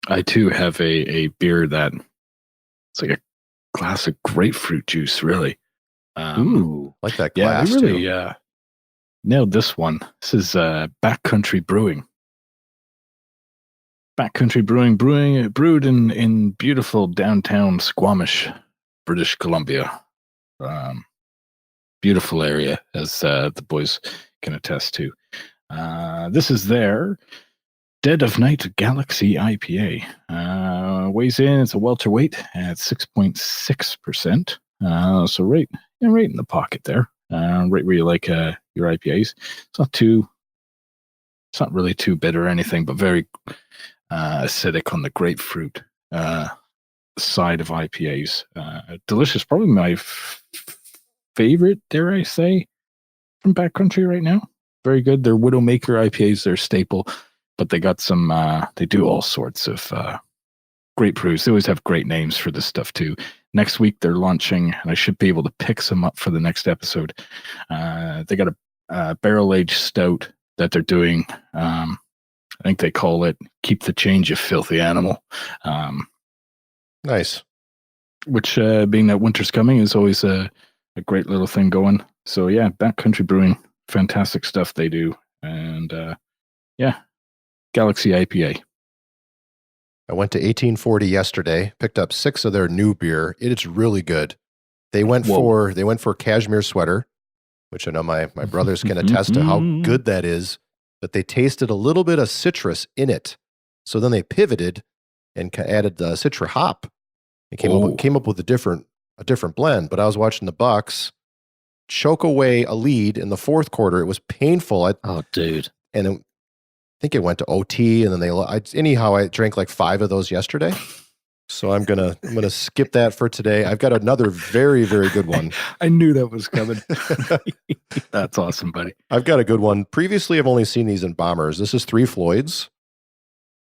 I too have a beer that it's like a classic grapefruit juice, really. Ooh, like that glass. Yeah, they really nailed this one. This is Backcountry Brewing. Backcountry Brewing, brewed in beautiful downtown Squamish, British Columbia. Beautiful area, as the boys can attest to. This is their Dead of Night Galaxy IPA. Weighs in, it's a welterweight at 6.6%. So right in the pocket there. Right where you like your IPAs. It's not really too bitter or anything, but very acidic on the grapefruit side of IPAs. Delicious. Probably my favorite, dare I say, from Backcountry right now. Very good. Their Widowmaker IPAs, their staple, but they got some, they do all sorts of great brews. They always have great names for this stuff too. Next week they're launching, and I should be able to pick some up for the next episode. They got a barrel-aged stout that they're doing. I think they call it Keep the Change, You Filthy Animal. Nice. Which, being that winter's coming, is always a great little thing going. So yeah, Backcountry Brewing, fantastic stuff they do. And Galaxy IPA. I went to 1840 yesterday, picked up 6 of their new beer. It is really good. They went for cashmere sweater, which I know my brothers can attest to how good that is. But they tasted a little bit of citrus in it. So then they pivoted and added the citra hop. It came up with a different a different blend, but I was watching the Bucks choke away a lead in the fourth quarter. It was painful. Oh, dude. And I think it went to OT, and then anyhow, I drank like 5 of those yesterday. So I'm gonna skip that for today. I've got another very, very good one. I knew that was coming. That's awesome, buddy. I've got a good one. Previously, I've only seen these in bombers. This is 3 Floyds.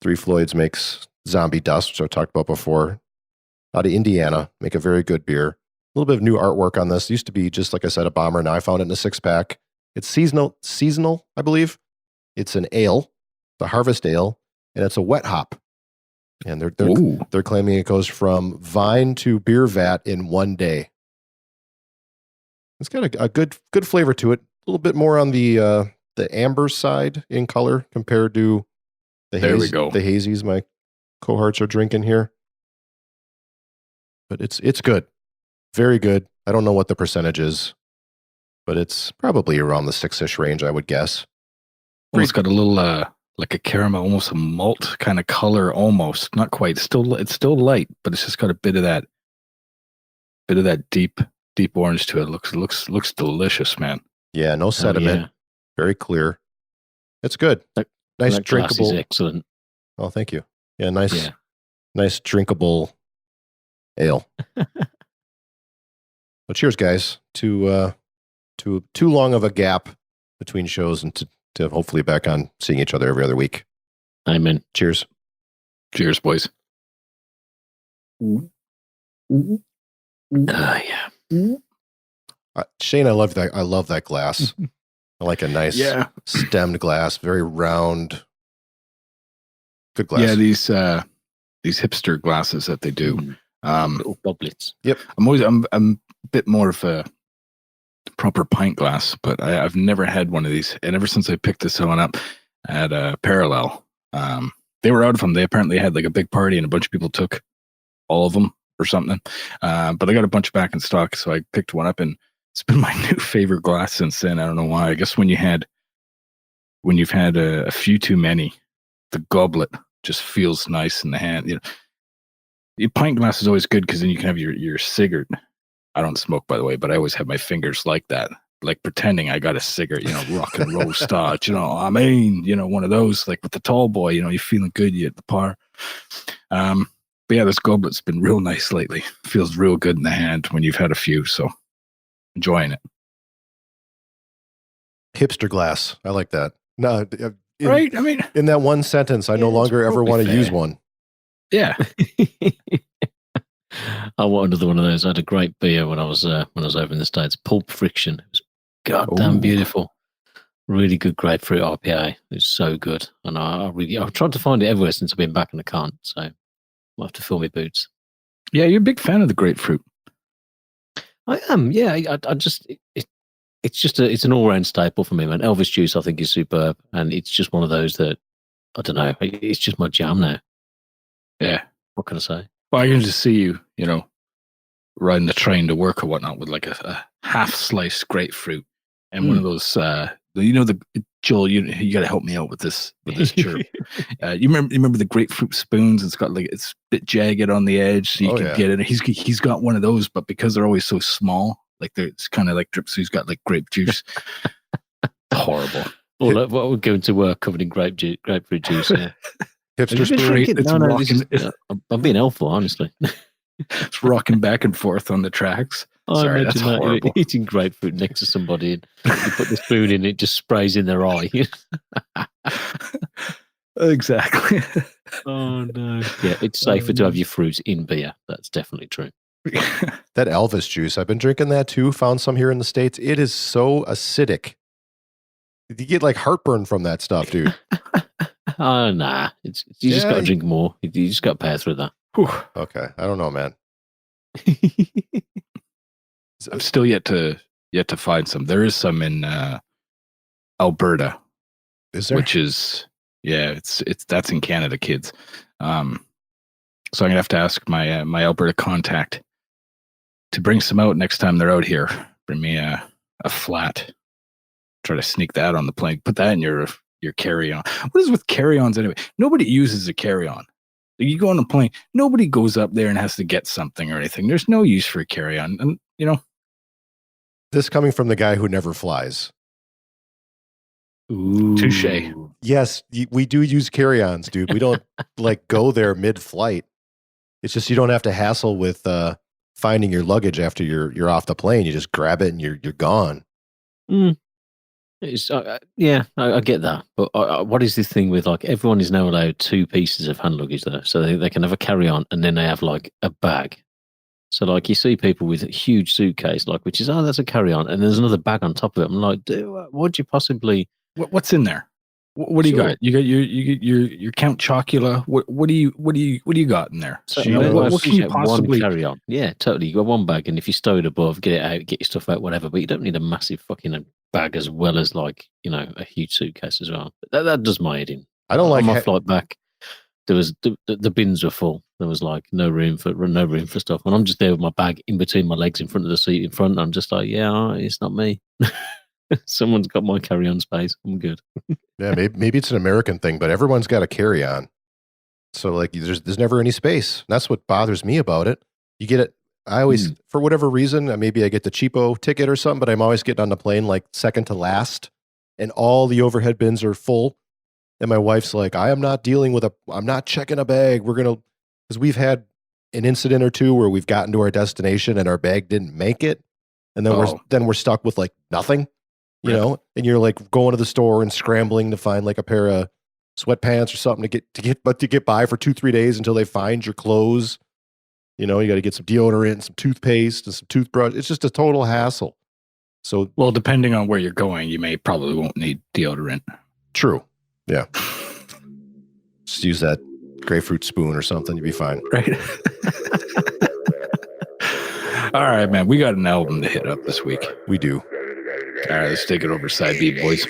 3 Floyds makes Zombie Dust, which I talked about before. Out of Indiana, make a very good beer. A little bit of new artwork on this. It used to be just like I said, a bomber. Now I found it in a 6-pack. It's seasonal, I believe. It's an ale, the harvest ale, and it's a wet hop. And they're claiming it goes from vine to beer vat in 1 day. It's got a good flavor to it. A little bit more on the amber side in color compared to the hazies my cohorts are drinking here. But it's good, very good. I don't know what the percentage is, but it's probably around the 6-ish range, I would guess. Well, it's got a little like a caramel, almost a malt kind of color, almost not quite. It's still light, but it's just got a bit of that deep orange to it. Looks delicious, man. Yeah, no sediment, yeah. Very clear. It's good. Nice that drinkable. Glass is excellent. Oh, thank you. Yeah, nice drinkable ale. But cheers, guys. To too long of a gap between shows, and to hopefully back on seeing each other every other week. Amen. Cheers. Cheers, boys. Yeah. Shane, I love that glass. I like a nice stemmed glass, very round. Good glass. Yeah, these hipster glasses that they do. Little goblets. Yep. I'm a bit more of a proper pint glass, but I've never had one of these. And ever since I picked this one up at Parallel, they were out of them. They apparently had like a big party and a bunch of people took all of them or something. But I got a bunch back in stock, so I picked one up, and it's been my new favorite glass since then. I don't know why. I guess when you've had a few too many, the goblet just feels nice in the hand. You know, your pint glass is always good because then you can have your cigarette. I don't smoke, by the way, but I always have my fingers like that, like pretending I got a cigarette, rock and roll start, one of those, like with the tall boy, you're feeling good, you hit the par. But yeah, this goblet's been real nice lately. Feels real good in the hand when you've had a few, so enjoying it. Hipster glass. I like that. No, right? I mean, in that one sentence, I no longer ever want to use one. Yeah. I want another one of those. I had a great beer when I was over in the States. Pulp Friction. It was goddamn beautiful. Really good grapefruit IPA. It was so good. And I've tried to find it everywhere since I've been back, and I can't. So I'll have to fill my boots. Yeah, you're a big fan of the grapefruit. I am. Yeah, it's an all round staple for me, man. Elvis Juice, I think, is superb, and it's just one of those that I don't know. It's just my jam now. Yeah. What can I say? Well, I can just see you, riding the train to work or whatnot with like a half sliced grapefruit and one of those. Joel, you got to help me out with this chirp. You remember the grapefruit spoons? It's got it's a bit jagged on the edge, so you can get it. He's got one of those, but because they're always so small, it's kind of like drip. So he's got like grape juice. Horrible. Well, we're going to work covered in grapefruit juice. Yeah. Hipster Spoon. I'm being helpful, honestly. It's rocking back and forth on the tracks. Sorry, that's horrible. Eating grapefruit next to somebody, and you put the spoon in, it just sprays in their eye. Exactly. Oh no! Yeah, it's safer to have your fruit in beer. That's definitely true. That Elvis juice, I've been drinking that too. Found some here in the States. It is so acidic. You get like heartburn from that stuff, dude. Oh, nah. You just got to drink more. You just got to power through that. Whew. Okay. I don't know, man. I'm still yet to find some. There is some in Alberta. Is there? Which is, that's in Canada, kids. So I'm gonna have to ask my Alberta contact to bring some out next time they're out here. Bring me a flat. Try to sneak that on the plane. Put that in your carry-on. What is with carry-ons anyway? Nobody uses a carry-on. You go on a plane, nobody goes up there and has to get something or anything. There's no use for a carry-on. And, you know. This coming from the guy who never flies. Ooh. Touche. Yes, we do use carry-ons, dude. We don't like go there mid-flight. It's just you don't have to hassle with finding your luggage after you're off the plane. You just grab it and you're gone. It's, I get that. But what is this thing with like everyone is now allowed 2 pieces of hand luggage though, so they can have a carry-on and then they have like a bag. So like you see people with a huge suitcase, like which is that's a carry-on, and there's another bag on top of it. I'm like, what'd you possibly? What's in there? What do you got? You got your Count Chocula. What do you got in there? So what can you possibly carry on? Yeah, totally. You got one bag, and if you stow it above, get it out, get your stuff out, whatever. But you don't need a massive fucking bag as well as like a huge suitcase as well. But that does my head in. I don't like on my flight back. There was the bins were full. There was like no room for stuff, and I'm just there with my bag in between my legs in front of the seat in front. And I'm just like, it's not me. Someone's got my carry-on space. I'm good. Yeah, maybe it's an American thing, but everyone's got a carry-on. So like, there's never any space. That's what bothers me about it. You get it. I always, for whatever reason, maybe I get the cheapo ticket or something, but I'm always getting on the plane like second to last, and all the overhead bins are full. And my wife's like, I'm not checking a bag. Because we've had an incident or two where we've gotten to our destination and our bag didn't make it, and then we're stuck with like nothing. You know, and you're like going to the store and scrambling to find like a pair of sweatpants or something to get by for 2-3 days until they find your clothes. You know, you got to get some deodorant, some toothpaste, and some toothbrush. It's just a total hassle. So, well, depending on where you're going, you probably won't need deodorant. True. Yeah. Just use that grapefruit spoon or something. You'll be fine. Right. All right, man. We got an album to hit up this week. We do. All right, let's take it over side B, boys.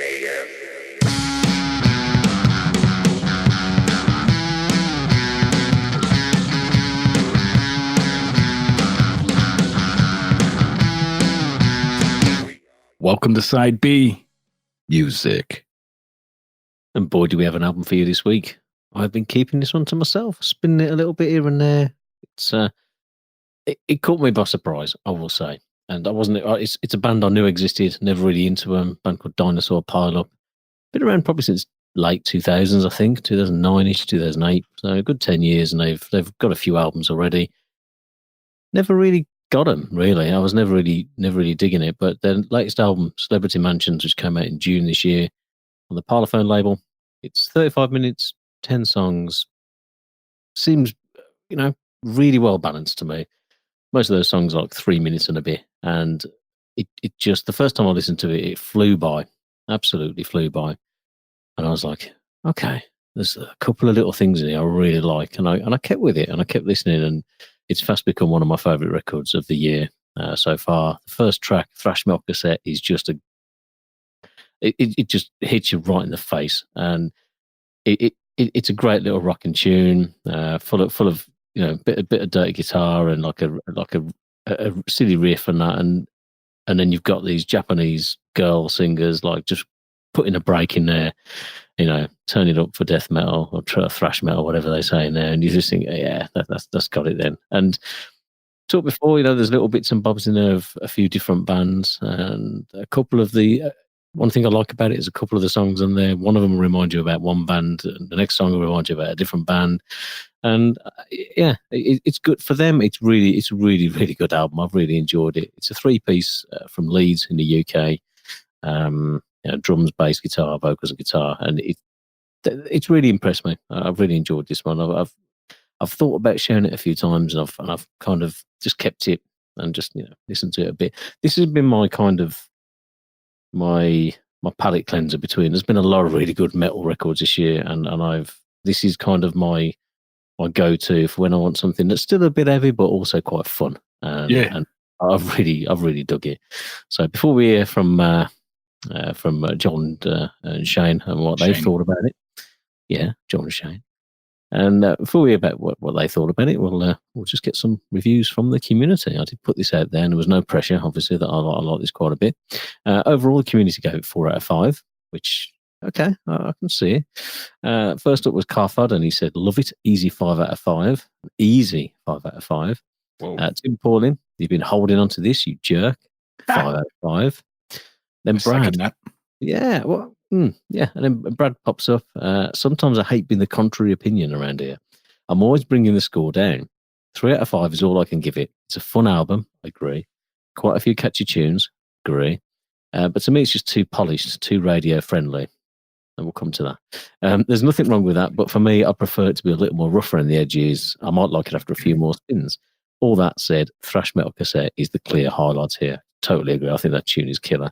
Welcome to side B, music. And boy, do we have an album for you this week. I've been keeping this one to myself, spinning it a little bit here and there. It's it caught me by surprise, I will say. And I wasn't. It's a band I knew existed. Never really into them. A band called Dinosaur. Pile Up. Been around probably since late 2000s, I think, 2009ish, 2008. So a good 10 years, and they've got a few albums already. Never really got them. Really, I was never really digging it. But their latest album, Celebrity Mansions, which came out in June this year on the Parlophone label. It's 35 minutes, 10 songs. Seems, really well balanced to me. Most of those songs are like 3 minutes and a bit. And it just, the first time I listened to it, it flew by. Absolutely flew by. And I was like, okay, there's a couple of little things in here I really like. And I kept with it and I kept listening. And it's fast become one of my favourite records of the year so far. The first track, Thrash Metal Cassette, is just it just hits you right in the face. And it's a great little rocking tune, full of bit of dirty guitar and like a silly riff and that, and then you've got these Japanese girl singers like just putting a break in there, turn it up for death metal or thrash metal, whatever they say in there, and you just think, yeah, that's got it then. And talked before, there's little bits and bobs in there of a few different bands, and a couple of the. One thing I like about it is a couple of the songs on there. One of them will remind you about one band, and the next song will remind you about a different band. And it's good for them. It's a really, really good album. I've really enjoyed it. It's a 3-piece from Leeds in the UK. Drums, bass, guitar, vocals, and guitar, and it's really impressed me. I've really enjoyed this one. I've thought about sharing it a few times, and I've kind of just kept it and just listened to it a bit. This has been my kind of my palate cleanser between. There's been a lot of really good metal records this year, and this is kind of my go-to for when I want something that's still a bit heavy but also quite fun. And I've really dug it. So before we hear from John and Shane and what they thought about it, John and Shane, and before we hear about what they thought about it, we'll just get some reviews from the community. I did put this out there, and there was no pressure. Obviously, that I like this quite a bit. Overall, the community gave it 4 out of 5, which Okay, I can see. First up was Carfod, and he said, "Love it, easy 5 out of 5, easy 5 out of 5." Whoa. Tim Pauling, you've been holding on to this, you jerk. 5 out of 5. Then Brad, that. yeah, well, yeah, and then Brad pops up. Sometimes I hate being the contrary opinion around here. I'm always bringing the score down. 3 out of 5 is all I can give it. It's a fun album, I agree. Quite a few catchy tunes, agree. But to me, it's just too polished, too radio friendly. And we'll come to that. There's nothing wrong with that, but for me, I prefer it to be a little more rougher around the edges. I might like it after a few more spins. All that said, Thrash Metal Cassette is the clear highlight here. Totally agree. I think that tune is killer.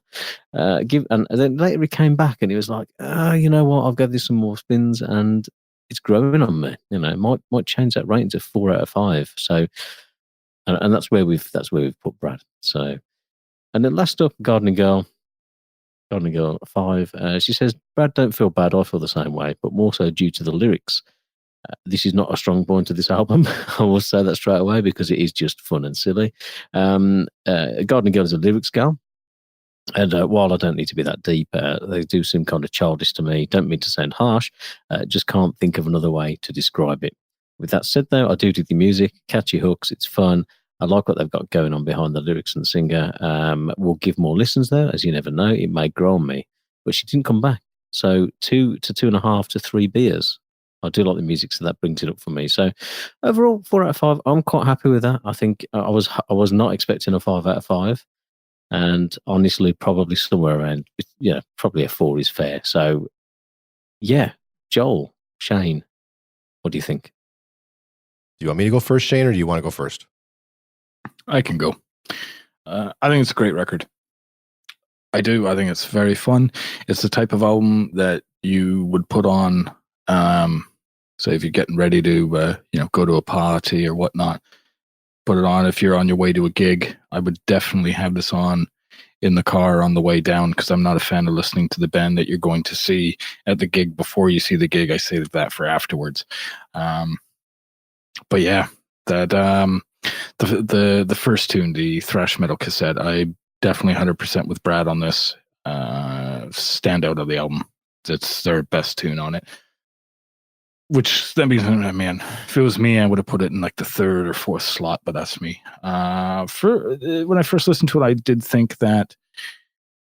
And then later he came back and he was like, you know what? I've got this some more spins and it's growing on me. You know, might change that rating to 4 out of 5. So, and that's where we've put Brad. So, and then last up, Gardening Girl. Gardening Girl 5. She says, Brad, don't feel bad. I feel the same way, but more so due to the lyrics. This is not a strong point of this album. I will say that straight away because it is just fun and silly. Gardening Girl is a lyrics girl. And while I don't need to be that deep, they do seem kind of childish to me. Don't mean to sound harsh. Just can't think of another way to describe it. With that said, though, I do dig the music, catchy hooks. It's fun. I like what they've got going on behind the lyrics and the singer. We'll give more listens there, as you never know. It may grow on me. But she didn't come back. So 2 to 2.5 to 3 beers. I do like the music, so that brings it up for me. So overall, 4 out of 5. I'm quite happy with that. I think I was not expecting a 5 out of 5. And honestly, probably somewhere around, probably a 4 is fair. So, yeah, Joel, Shane, what do you think? Do you want me to go first, Shane, or do you want to go first? I can go. I think it's a great record. I do. I think it's very fun. It's the type of album that you would put on, say, if you're getting ready to, go to a party or whatnot. Put it on if you're on your way to a gig. I would definitely have this on in the car on the way down because I'm not a fan of listening to the band that you're going to see at the gig before you see the gig. I save that for afterwards. But yeah, that the first tune, the Thrash Metal Cassette, I definitely 100% with Brad on this. Standout of the album. It's their best tune on it. Which that means, man, if it was me, I would have put it in like the 3rd or 4th slot, but that's me. When I first listened to it, I did think that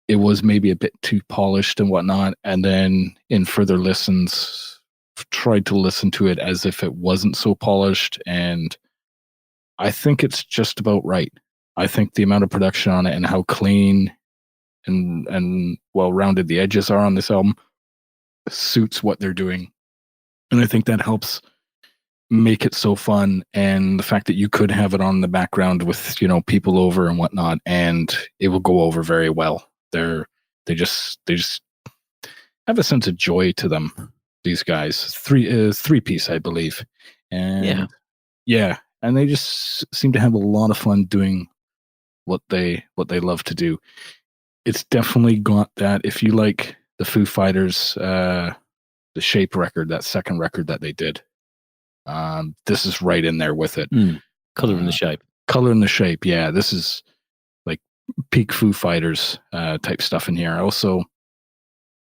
it was maybe a bit too polished and whatnot. And then in further listens, tried to listen to it as if it wasn't so polished. And I think it's just about right. I think the amount of production on it and how clean and well-rounded the edges are on this album suits what they're doing. And I think that helps make it so fun. And the fact that you could have it on in the background with, people over and whatnot, and it will go over very well. They just have a sense of joy to them. These guys, three-piece, I believe. And yeah. And they just seem to have a lot of fun doing what they love to do. It's definitely got that. If you like the Foo Fighters, the Shape record, that second record that they did. This is right in there with it. Color in the Shape. Color in the Shape, yeah. This is like peak Foo Fighters type stuff in here. Also,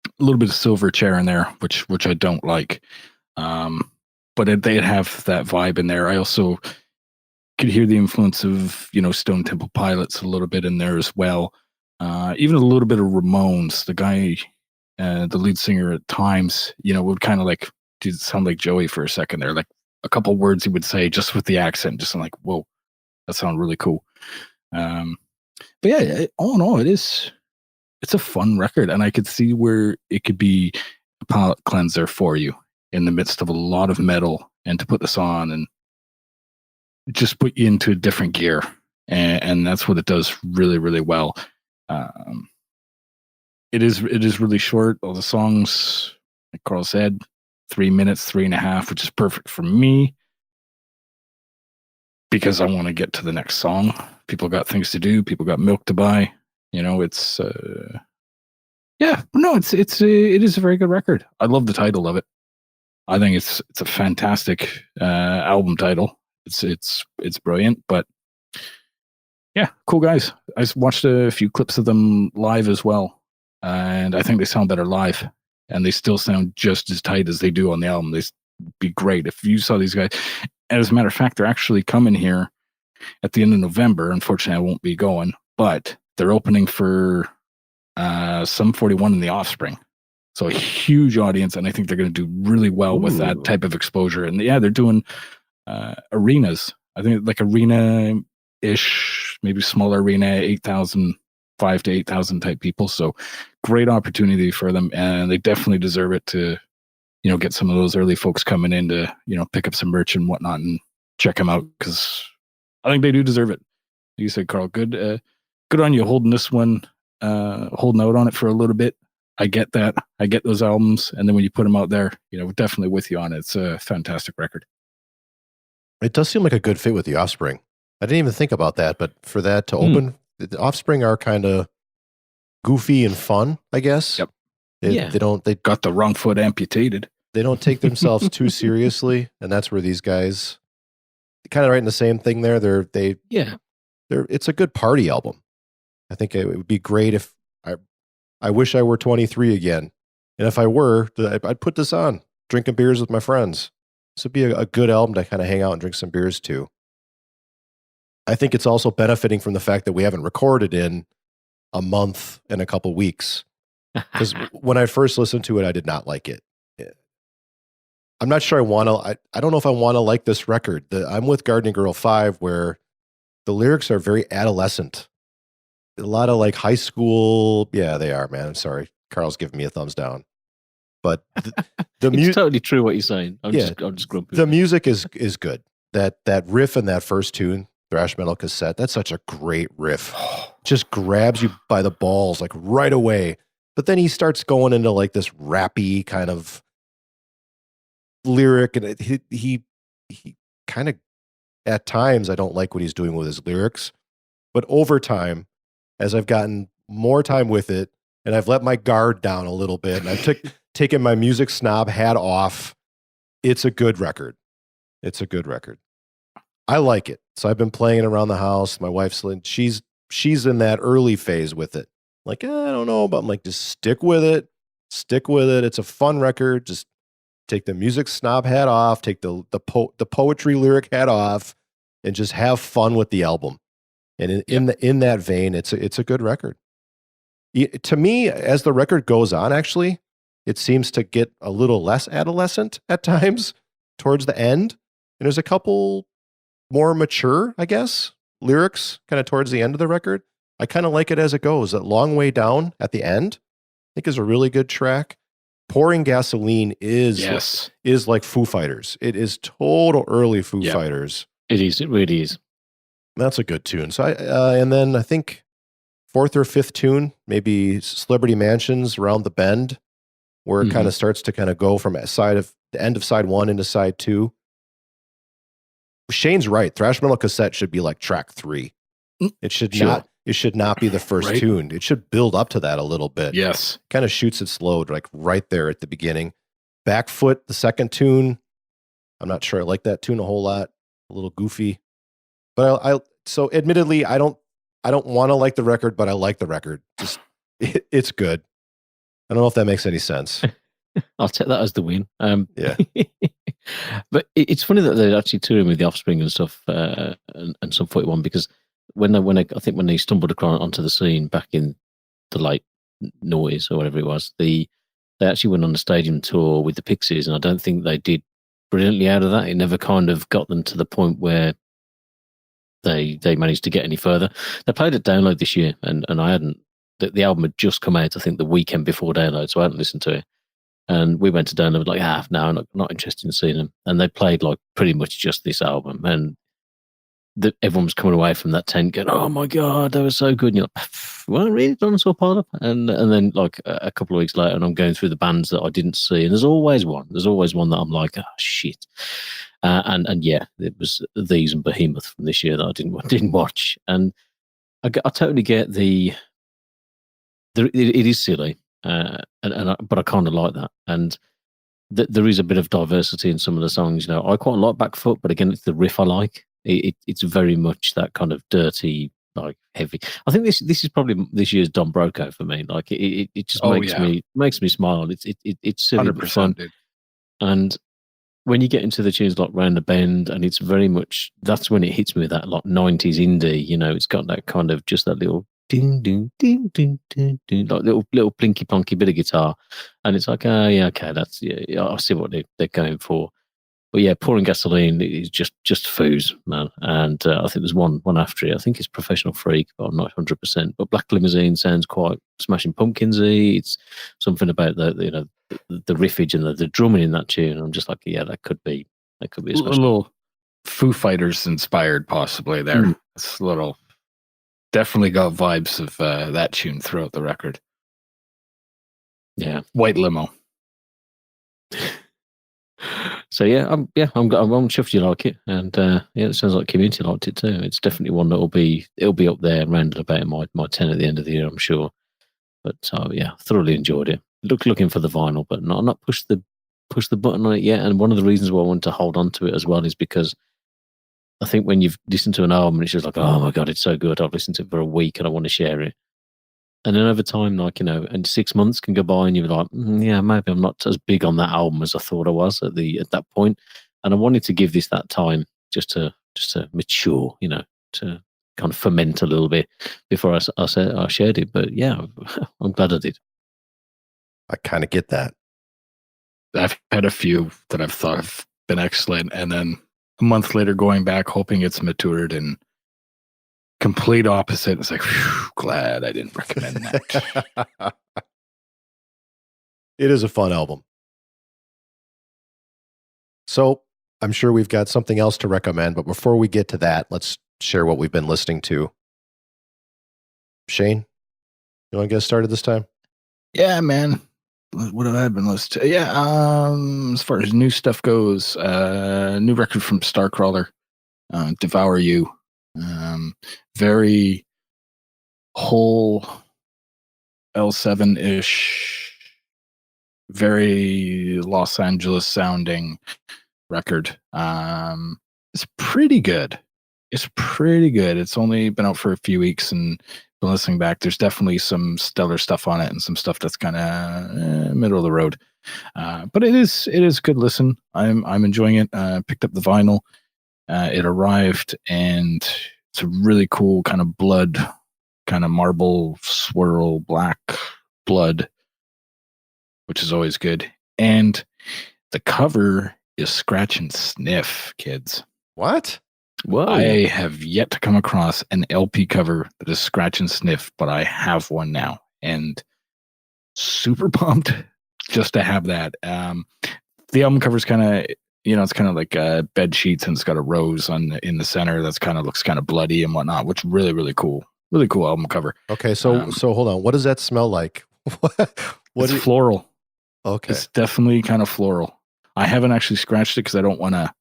a little bit of Silverchair in there, which I don't like. But they'd have that vibe in there. I also could hear the influence of, Stone Temple Pilots a little bit in there as well. Even a little bit of Ramones. The guy... the lead singer at times, would kind of like sound like Joey for a second there. Like a couple words he would say just with the accent, just like, whoa, that sounds really cool. But yeah, all in all, it's a fun record, and I could see where it could be a palate cleanser for you in the midst of a lot of metal, and to put this on and just put you into a different gear, and that's what it does really, really well. It is really short. All the songs, like Carl said, 3 minutes, 3.5, which is perfect for me because I want to get to the next song. People got things to do. People got milk to buy. It's it is a very good record. I love the title of it. I think it's a fantastic album title. It's brilliant. But yeah, cool guys. I watched a few clips of them live as well. And I think they sound better live. and they still sound just as tight as they do on the album. They'd be great if you saw these guys. And as a matter of fact, they're actually coming here at the end of November. Unfortunately, I won't be going, but they're opening for Sum 41 and The Offspring. So a huge audience, and I think they're going to do really well with that type of exposure. And yeah, they're doing arenas. I think like arena-ish, maybe smaller arena, 8,000, 5 to 8,000 type people. So great opportunity for them, and they definitely deserve it to, get some of those early folks coming in to, pick up some merch and whatnot and check them out, because I think they do deserve it. You said, Carl, good on you holding this one, holding out on it for a little bit. I get that. I get those albums, and then when you put them out there, definitely with you on it. It's a fantastic record. It does seem like a good fit with The Offspring. I didn't even think about that, but for that to open, the Offspring are kind of goofy and fun, I guess. Yep. They got the wrong foot amputated. They don't take themselves too seriously, and that's where these guys kind of writing the same thing there. It's a good party album. I think it would be great if I wish I were 23 again. And if I were, I'd put this on, drinking beers with my friends. This would be a good album to kind of hang out and drink some beers to. I think it's also benefiting from the fact that we haven't recorded in a month and a couple weeks. Because when I first listened to it, I did not like it. I'm not sure I don't know if I want to like this record. I'm with Gardening Girl 5, where the lyrics are very adolescent. A lot of like high school. Yeah, they are, man. I'm sorry. Carl's giving me a thumbs down. But the music, it's totally true what you're saying. I'm just grumpy. The music is good. That riff in that first tune, Thrash Metal Cassette, that's such a great riff. Just grabs you by the balls like right away. But then he starts going into like this rappy kind of lyric, and he kind of, at times, I don't like what he's doing with his lyrics. But over time, as I've gotten more time with it, and I've let my guard down a little bit, and I've taken my music snob hat off, it's a good record. It's a good record. I like it. So I've been playing it around the house. My wife's she's in that early phase with it. Like, I don't know, but I'm like, just stick with it. Stick with it. It's a fun record. Just take the music snob hat off, take the poetry lyric hat off, and just have fun with the album. And in that vein, it's a good record. To me, as the record goes on, actually, it seems to get a little less adolescent at times towards the end. And there's a couple more mature, I guess, lyrics kind of towards the end of the record. I kind of like it as it goes. That Long Way Down at the end, I think, is a really good track. Pouring Gasoline is like Foo Fighters. It is total early Foo Fighters. It is. It really is. That's a good tune. So and then I think fourth or fifth tune, maybe Celebrity Mansions, Round the Bend, where it kind of starts to kind of go from the end of side 1 into side 2. Shane's right. Thrash Metal Cassette should be like track 3. It should not. It should not be the first tune. It should build up to that a little bit. Yes. Kind of shoots it slow, like right there at the beginning. Back Foot, the second tune. I'm not sure I like that tune a whole lot. A little goofy. But so admittedly, I don't want to like the record, but I like the record. Just it's good. I don't know if that makes any sense. I'll take that as the win. Yeah. But it's funny that they're actually touring with The Offspring and stuff, and Sum 41, because when they stumbled across onto the scene back in the late noughties or whatever it was, they actually went on a stadium tour with the Pixies, and I don't think they did brilliantly out of that. It never kind of got them to the point where they managed to get any further. They played at Download this year, and I hadn't. The album had just come out, I think, the weekend before Download, so I hadn't listened to it. And we went to Download like, no, I'm not interested in seeing them. And they played like pretty much just this album, and everyone was coming away from that tent going, "Oh my god, they were so good!" And you're like, "Well, really, Dinosaur piled up?" And then like a couple of weeks later, and I'm going through the bands that I didn't see, and there's always one that I'm like, "Oh shit!" And yeah, it was these and Behemoth from this year that I didn't watch, and I totally get it is silly, but I kind of like that, and there is a bit of diversity in some of the songs. I quite like Back Foot, but again, it's the riff I like. It's very much that kind of dirty like heavy. I think this is probably this year's Don Broco for me. Like it just makes me smile. It's silly but fun. Dude. And when you get into the tunes like Round the Bend, and it's very much, that's when it hits me with that like 90s indie, you know, it's got that kind of just that little ding ding ding ding ding ding, like little plinky plonky bit of guitar, and it's like, oh yeah, okay, that's I see what they're going for. But yeah, Pouring Gasoline is just foos, man. And I think there's one after it. I think it's Professional Freak, but I'm not 100%. But Black Limousine sounds quite Smashing Pumpkinsy. It's something about the riffage and the drumming in that tune. I'm just like, yeah, that could be a little Foo Fighters inspired, possibly there. It's a little, definitely got vibes of that tune throughout the record. Yeah, White Limo. So I'm chuffed you like it, and it sounds like community liked it too. It's definitely one that'll be up there around about my 10 at the end of the year, I'm sure. But thoroughly enjoyed it. Looking for the vinyl, but not pushed the button on it yet. And one of the reasons why I want to hold on to it as well is because I think when you've listened to an album and it's just like, oh my god, it's so good, I've listened to it for a week and I want to share it. And then over time, like, you know, and 6 months can go by and you're like, yeah, maybe I'm not as big on that album as I thought I was at that point. And I wanted to give this that time just to mature, you know, to kind of ferment a little bit before I shared it. But yeah, I'm glad I did. I kind of get that. I've had a few that I've thought have been excellent, and then a month later going back hoping it's matured, and complete opposite. It's like, whew, glad I didn't recommend that. It is a fun album. So I'm sure we've got something else to recommend, but before we get to that, let's share what we've been listening to. Shane, you want to get started this time? Yeah, man. What have I been listening to? Yeah, as far as new stuff goes, new record from Starcrawler, Devour You. Very whole L7-ish, very Los Angeles sounding record. It's pretty good. It's only been out for a few weeks, and been listening back, there's definitely some stellar stuff on it and some stuff that's kind of middle of the road. But it is good listen. I'm enjoying it. Picked up the vinyl. It arrived, and it's a really cool kind of blood, kind of marble swirl, black blood, which is always good. And the cover is Scratch and Sniff, kids. What? Whoa. I have yet to come across an LP cover that is Scratch and Sniff, but I have one now, and super pumped just to have that. The album cover is kind of, you know, it's kind of like bed sheets, and it's got a rose in the center that's kind of looks kind of bloody and whatnot, which really, really cool album cover. Okay, so hold on. What does that smell like? It's floral. Okay, it's definitely kind of floral. I haven't actually scratched it because I don't want to,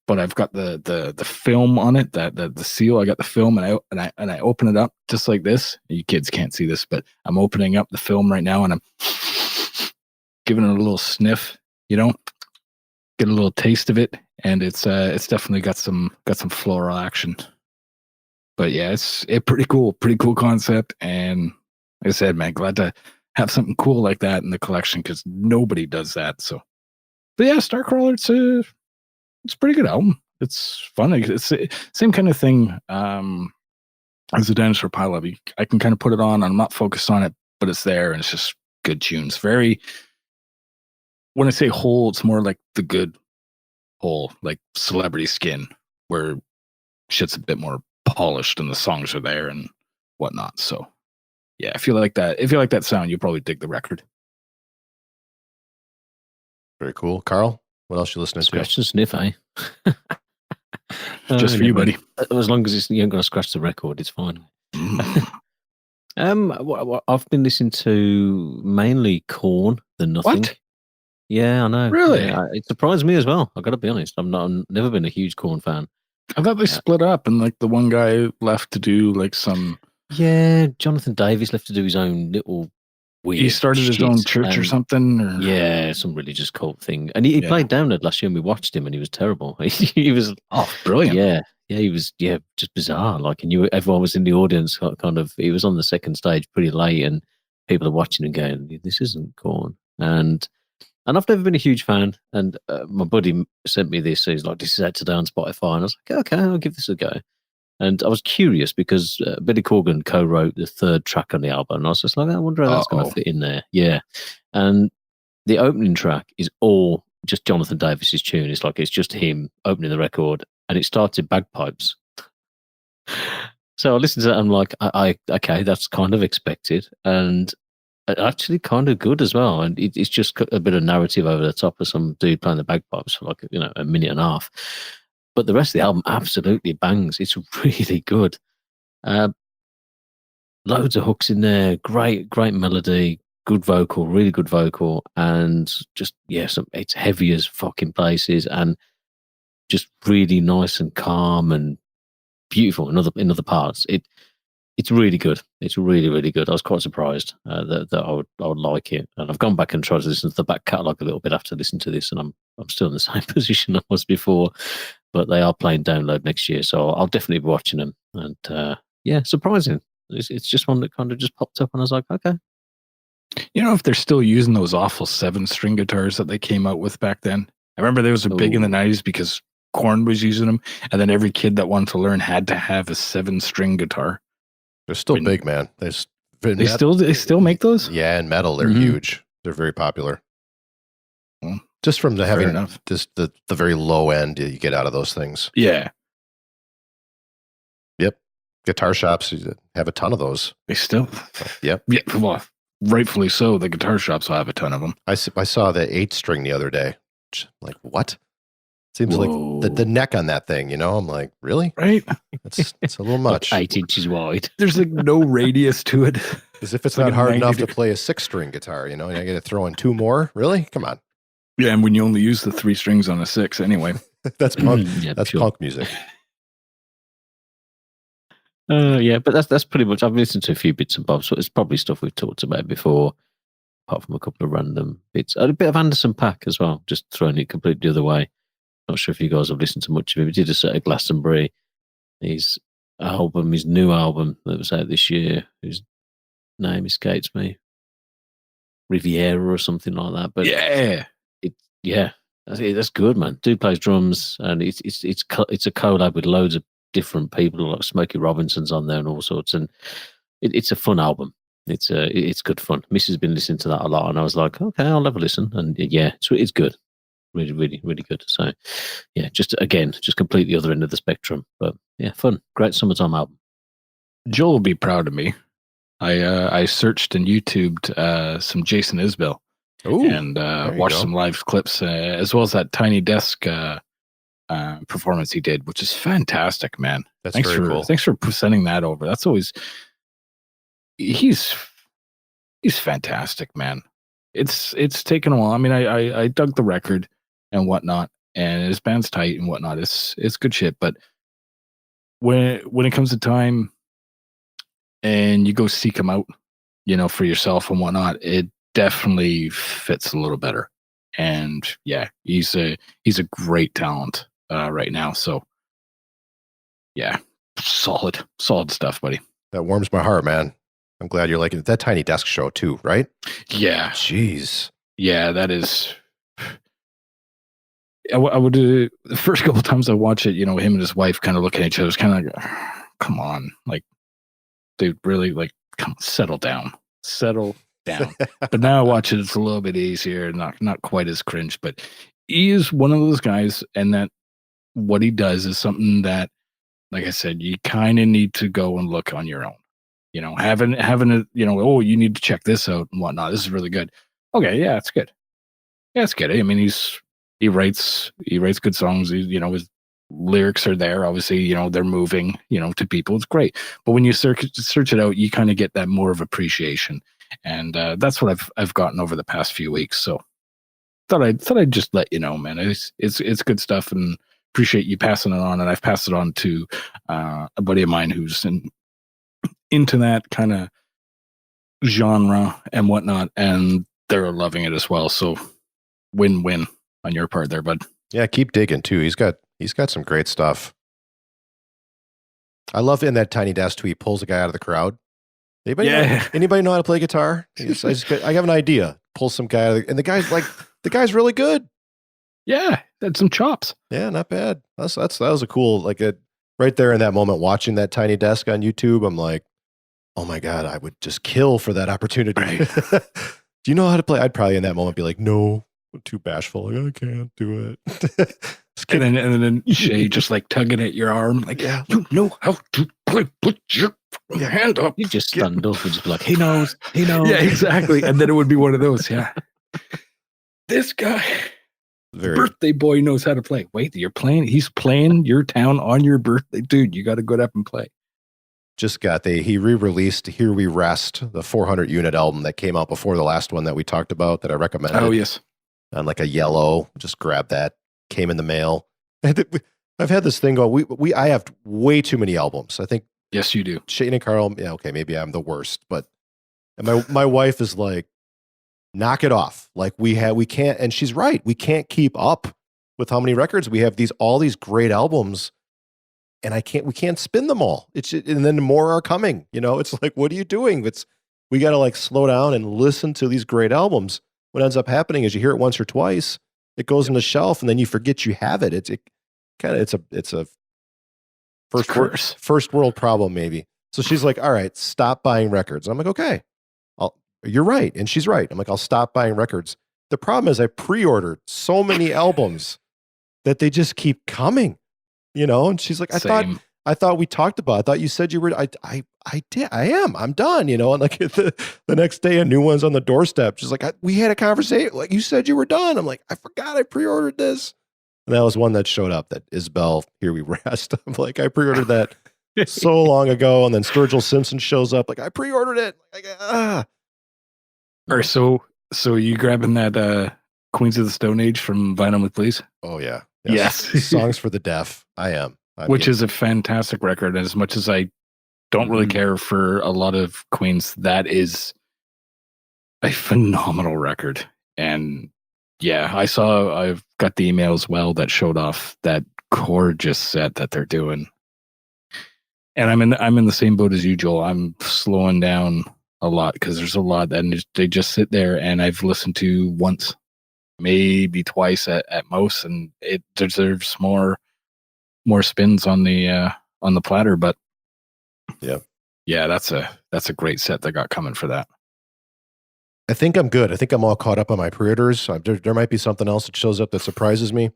but I've got the film on it, the seal. I got the film, and I open it up just like this. You kids can't see this, but I'm opening up the film right now, and I'm giving it a little sniff. You know, get a little taste of it, and it's definitely got some floral action. But yeah, it's pretty cool concept, and like I said, man, glad to have something cool like that in the collection because nobody does that. So, but yeah, Starcrawler, it's a pretty good album. It's fun. It's the same kind of thing as the Dinosaur pileup. I can kind of put it on. I'm not focused on it, but it's there, and it's just good tunes. Very. When I say whole, it's more like the good whole, like Celebrity Skin, where shit's a bit more polished and the songs are there and whatnot. So, yeah, if you like that sound, you'll probably dig the record. Very cool. Carl, what else you listening Scratch to? and Sniff, eh? Just for you, buddy. As long as you ain't going to scratch the record, it's fine. I've been listening to mainly Korn, the Nothing. What? Yeah, I know. Really? Yeah, it surprised me as well. I got to be honest. I've never been a huge Korn fan. I thought they split up, and like the one guy left to do like some. Yeah, Jonathan Davis left to do his own little weird. He started his own church or something. Or... Yeah, some religious cult thing. And he played Download last year, and we watched him, and he was terrible. He was brilliant. Yeah, he was just bizarre. Like, and everyone was in the audience, kind of. He was on the second stage pretty late, and people are watching and going, "This isn't Korn." And I've never been a huge fan. And my buddy sent me this. So he's like, "This is out today on Spotify," and I was like, "Okay, I'll give this a go." And I was curious because Billy Corgan co-wrote the third track on the album, and I was just like, "I wonder how that's going to fit in there." Yeah, and the opening track is all just Jonathan Davis's tune. It's just him opening the record, and it starts in bagpipes. So I listened to that, and I'm like, okay, that's kind of expected, and actually kind of good as well. And it's just got a bit of narrative over the top of some dude playing the bagpipes for like a minute and a half. But the rest of the album absolutely bangs. It's really good. Loads of hooks in there. Great melody. Good vocal, really good vocal, and just it's heavy as fucking places, and just really nice and calm and beautiful in other parts. It's really good. It's really, really good. I was quite surprised that I would like it, and I've gone back and tried to listen to the back catalogue a little bit after listening to this, and I'm still in the same position I was before, but they are playing download next year, so I'll definitely be watching them. And surprising. It's just one that kind of just popped up, and I was like, okay. You know, if they're still using those awful 7-string guitars that they came out with back then. I remember they was big in the 90s because Korn was using them, and then every kid that wanted to learn had to have a 7-string guitar. They're still big, man. They still make those? Yeah, in metal, they're huge. They're very popular. Well, just from having just the very low end you get out of those things. Yeah. Yep. Guitar shops have a ton of those. They still. Yep. Yeah. Well, rightfully so. The guitar shops will have a ton of them. I saw the 8-string the other day. Like, what? Seems like the neck on that thing, I'm like, really? Right? It's a little much. 8 inches wide. There's like no radius to it. As if it's not hard enough to play a 6-string guitar, you got to throw in 2 more? Really? Come on. Yeah, and when you only use the 3 strings on a 6 anyway. That's punk. That's punk music. But that's pretty much. I've listened to a few bits and bobs, so it's probably stuff we've talked about before, apart from a couple of random bits. A bit of Anderson .Paak as well, just throwing it completely the other way. Not sure if you guys have listened to much of him. He did a set at Glastonbury. His new album that was out this year, whose name escapes me, Riviera or something like that. But that's good, man. Dude plays drums, and it's a collab with loads of different people, like Smokey Robinson's on there and all sorts. And it's a fun album. It's good fun. Mrs. has been listening to that a lot, and I was like, okay, I'll have a listen. And it's good. Really, really, really good. So, just completely other end of the spectrum. But fun. Great summertime album. Joel will be proud of me. I searched and YouTubed some Jason Isbell and watched some live clips, as well as that Tiny Desk performance he did, which is fantastic, man. Thanks very cool. Thanks for sending that over. That's always he's fantastic, man. It's taken a while. I mean, I dug the record and whatnot, and his band's tight and whatnot. It's good shit. But when it comes to time and you go seek him out, for yourself and whatnot, it definitely fits a little better. And he's a great talent right now. So solid stuff, buddy. That warms my heart, man. I'm glad you're liking it. That Tiny Desk show too, right? Yeah. Jeez. Yeah, that is. I would the first couple times I watch it, him and his wife kind of looking at each other. It's kind of like, come on, like, dude, really, like, come on, settle down. But now I watch it, it's a little bit easier, not quite as cringe. But he is one of those guys, and that what he does is something that, like I said, you kind of need to go and look on your own. Having a, you need to check this out and whatnot. This is really good. Okay, yeah, it's good. Yeah, it's good. I mean, he writes good songs. His lyrics are there. Obviously, they're moving, to people. It's great. But when you search it out, you kind of get that more of appreciation. And that's what I've gotten over the past few weeks. So thought I'd just let you know, man. It's good stuff, and appreciate you passing it on. And I've passed it on to a buddy of mine who's into that kind of genre and whatnot, and they're loving it as well. So win-win on your part there, bud. Yeah, keep digging too. He's got some great stuff. I love in that Tiny Desk tweet pulls a guy out of the crowd. Anybody know how to play guitar? I have an idea. Pull some guy out of and the guy's really good. Yeah, had some chops. Yeah, not bad. That was a cool right there in that moment watching that Tiny Desk on YouTube. I'm like, oh my God, I would just kill for that opportunity. Right. Do you know how to play? I'd probably in that moment be like, no, I'm too bashful. Like, I can't do it. and then Shay just like tugging at your arm, like, yeah, you know how to play. Put your hand up. You just stand up and just be like, he knows. Yeah, exactly. And then it would be one of those. Yeah, this guy, birthday boy, knows how to play. Wait, he's playing your town on your birthday, dude. You got to go up and play. He re-released Here We Rest, the 400 unit album that came out before the last one that we talked about that I recommended. Oh, yes. On like a yellow, just grab that. Came in the mail. I've had this thing go. I have way too many albums. I think. Yes, you do. Shane and Carl. Yeah, okay, maybe I'm the worst, but my wife is like, knock it off. Like we can't, and she's right. We can't keep up with how many records we have. All these great albums. And we can't spin them all. And then more are coming. It's like, what are you doing? We got to like slow down and listen to these great albums. What ends up happening is you hear it once or twice, it goes on the shelf, and then you forget you have it. It's a first world problem maybe. So she's like, all right, stop buying records. And I'm like, okay, you're right, and she's right. I'm like, I'll stop buying records. The problem is I pre-ordered so many albums that they just keep coming. And she's like, I thought we talked about it. I thought you said you were, I did. I am. I'm done, and like the next day a new one's on the doorstep. She's like, we had a conversation. Like you said you were done. I'm like, I forgot I pre-ordered this. And that was one that showed up, that Isabel, Here We Rest. I'm like, I pre-ordered that so long ago. And then Sturgill Simpson shows up. Like I pre-ordered it. Or so you grabbing that Queens of the Stone Age from Vinyl with Please? Oh yeah. Yes. Songs for the Deaf. I am. Which is a fantastic record. As much as I don't really care for a lot of Queens, that is a phenomenal record. And yeah, I've got the email as well that showed off that gorgeous set that they're doing. And I'm in the same boat as you, Joel. I'm slowing down a lot because there's a lot and they just sit there, and I've listened to once, maybe twice at most, and it deserves more spins on the platter. But yeah, that's a great set that got coming for that. I think I'm good. I think I'm all caught up on my pre-orders. There might be something else that shows up that surprises me,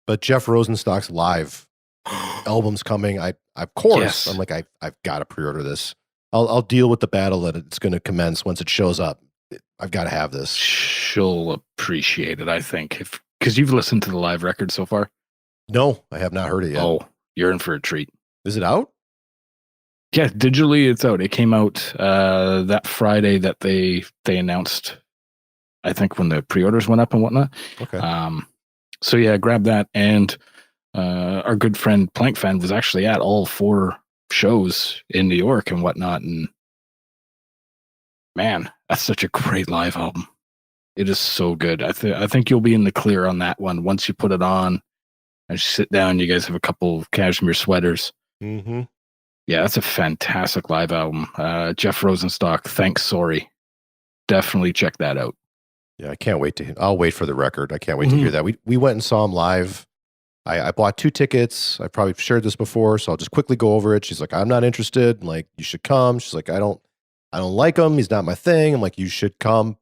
but Jeff Rosenstock's live album's coming. Of course, yes. I'm like, I've got to pre-order this. I'll deal with the battle that it's going to commence once it shows up. I've got to have this. She'll appreciate it, I think, because you've listened to the live record so far. No, I have not heard it yet. Oh, you're in for a treat. Is it out? Yeah, digitally it's out. It came out that Friday that they announced, I think, when the pre-orders went up and whatnot. Okay. So yeah, grab that. And our good friend Plank Fan was actually at all 4 shows in New York and whatnot. And man, that's such a great live album. It is so good. I think you'll be in the clear on that one once you put it on and sit down. You guys have a couple of cashmere sweaters. Mm-hmm. Yeah, that's a fantastic live album. Jeff Rosenstock, Thanks Sorry. Definitely check that out. Yeah, I can't wait I'll wait for the record. I can't wait to hear that. We went and saw him live. I bought 2 tickets. I probably shared this before, so I'll just quickly go over it. She's like, I'm not interested. I'm like, you should come. She's like, I don't like him. He's not my thing. I'm like, you should come.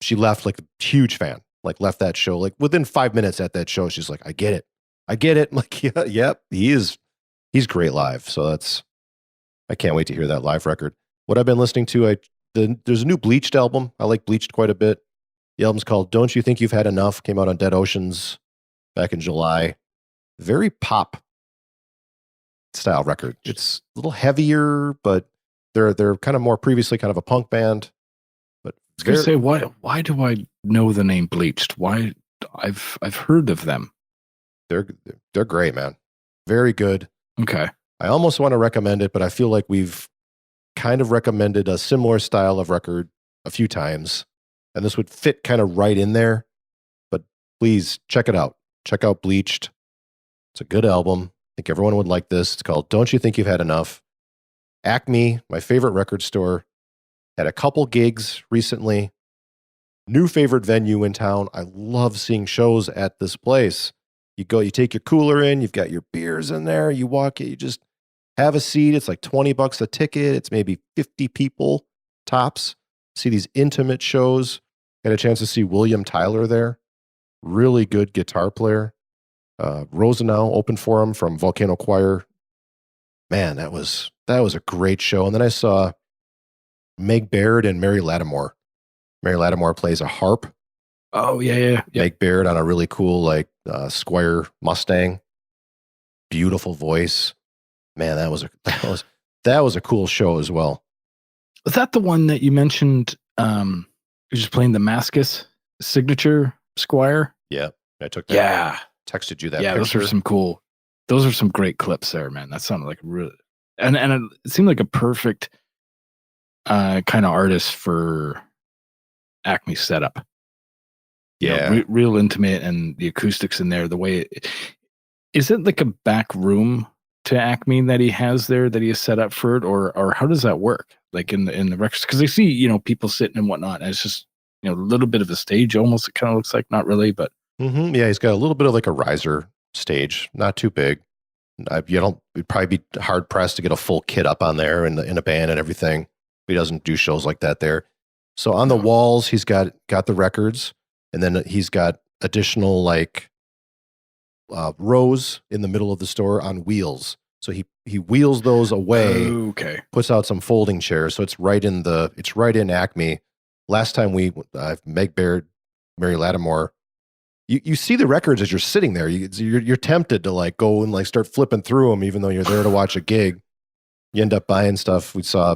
She left like a huge fan, like left that show. Like within 5 minutes at that show, she's like, I get it. I'm like, yeah, yep, he's great live. So I can't wait to hear that live record. What I've been listening to, there's a new Bleached album. I like Bleached quite a bit. The album's called Don't You Think You've Had Enough. Came out on Dead Oceans back in July. Very pop style record. It's a little heavier, but they're kind of more previously kind of a punk band. But I was going to say, why do I know the name Bleached? Why I've heard of them. They're great, man. Very good. Okay. I almost want to recommend it, but I feel like we've kind of recommended a similar style of record a few times, and this would fit kind of right in there. But please check it out. Check out Bleached. It's a good album. think everyone would like this. It's called Don't You Think You've Had Enough? Acme, my favorite record store, had a couple gigs recently. New favorite venue in town. I love seeing shows at this place. You go, you take your cooler in, you've got your beers in there, you walk it, you just have a seat. It's like $20 a ticket. It's maybe 50 people tops. See these intimate shows. Got a chance to see William Tyler there. Really good guitar player. Rosenau opened for him from Volcano Choir. Man, that was a great show. And then I saw Meg Baird and Mary Lattimore. Mary Lattimore plays a harp. Oh, yeah. Meg Baird on a really cool, like, Squire Mustang. Beautiful voice. Man, that was a cool show as well. Was that the one that you mentioned? You're just playing the Mascus signature Squire? Yeah. I took that. Yeah. Texted you that Yeah, picture. those are some great clips there, man. That sounded like really, and it seemed like a perfect kind of artist for Acme setup. Yeah. You know, real intimate, and the acoustics in there, the way is it like a back room to Acme that he has there that he has set up for it, or how does that work? Like in the records, because I see, you know, people sitting and whatnot, and it's just, you know, a little bit of a stage almost. It kind of looks like, not really, but Yeah, he's got a little bit of like a riser stage, not too big. You'd probably be hard pressed to get a full kit up on there in a band and everything. He doesn't do shows like that there. So on the walls, he's got the records, and then he's got additional like rows in the middle of the store on wheels. So he wheels those away. Okay. Puts out some folding chairs, so it's right in Acme. Last time Meg Baird, Mary Lattimore. You see the records as you're sitting there. You're tempted to like go and like start flipping through them, even though you're there to watch a gig. You end up buying stuff. We saw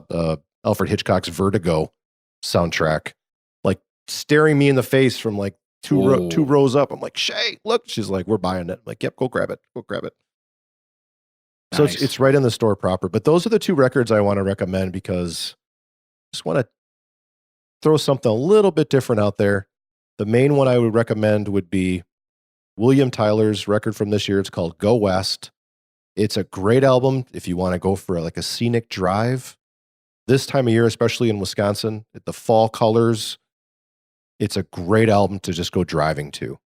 Alfred Hitchcock's Vertigo soundtrack, like staring me in the face from like two rows up. I'm like, Shay, look. She's like, we're buying it. I'm like, yep, go grab it. So Nice. it's right in the store proper. But those are the two records I want to recommend because I just want to throw something a little bit different out there. The main one I would recommend would be William Tyler's record from this year. It's called Go West. It's a great album if you want to go for like a scenic drive. This time of year, especially in Wisconsin, the fall colors, it's a great album to just go driving to.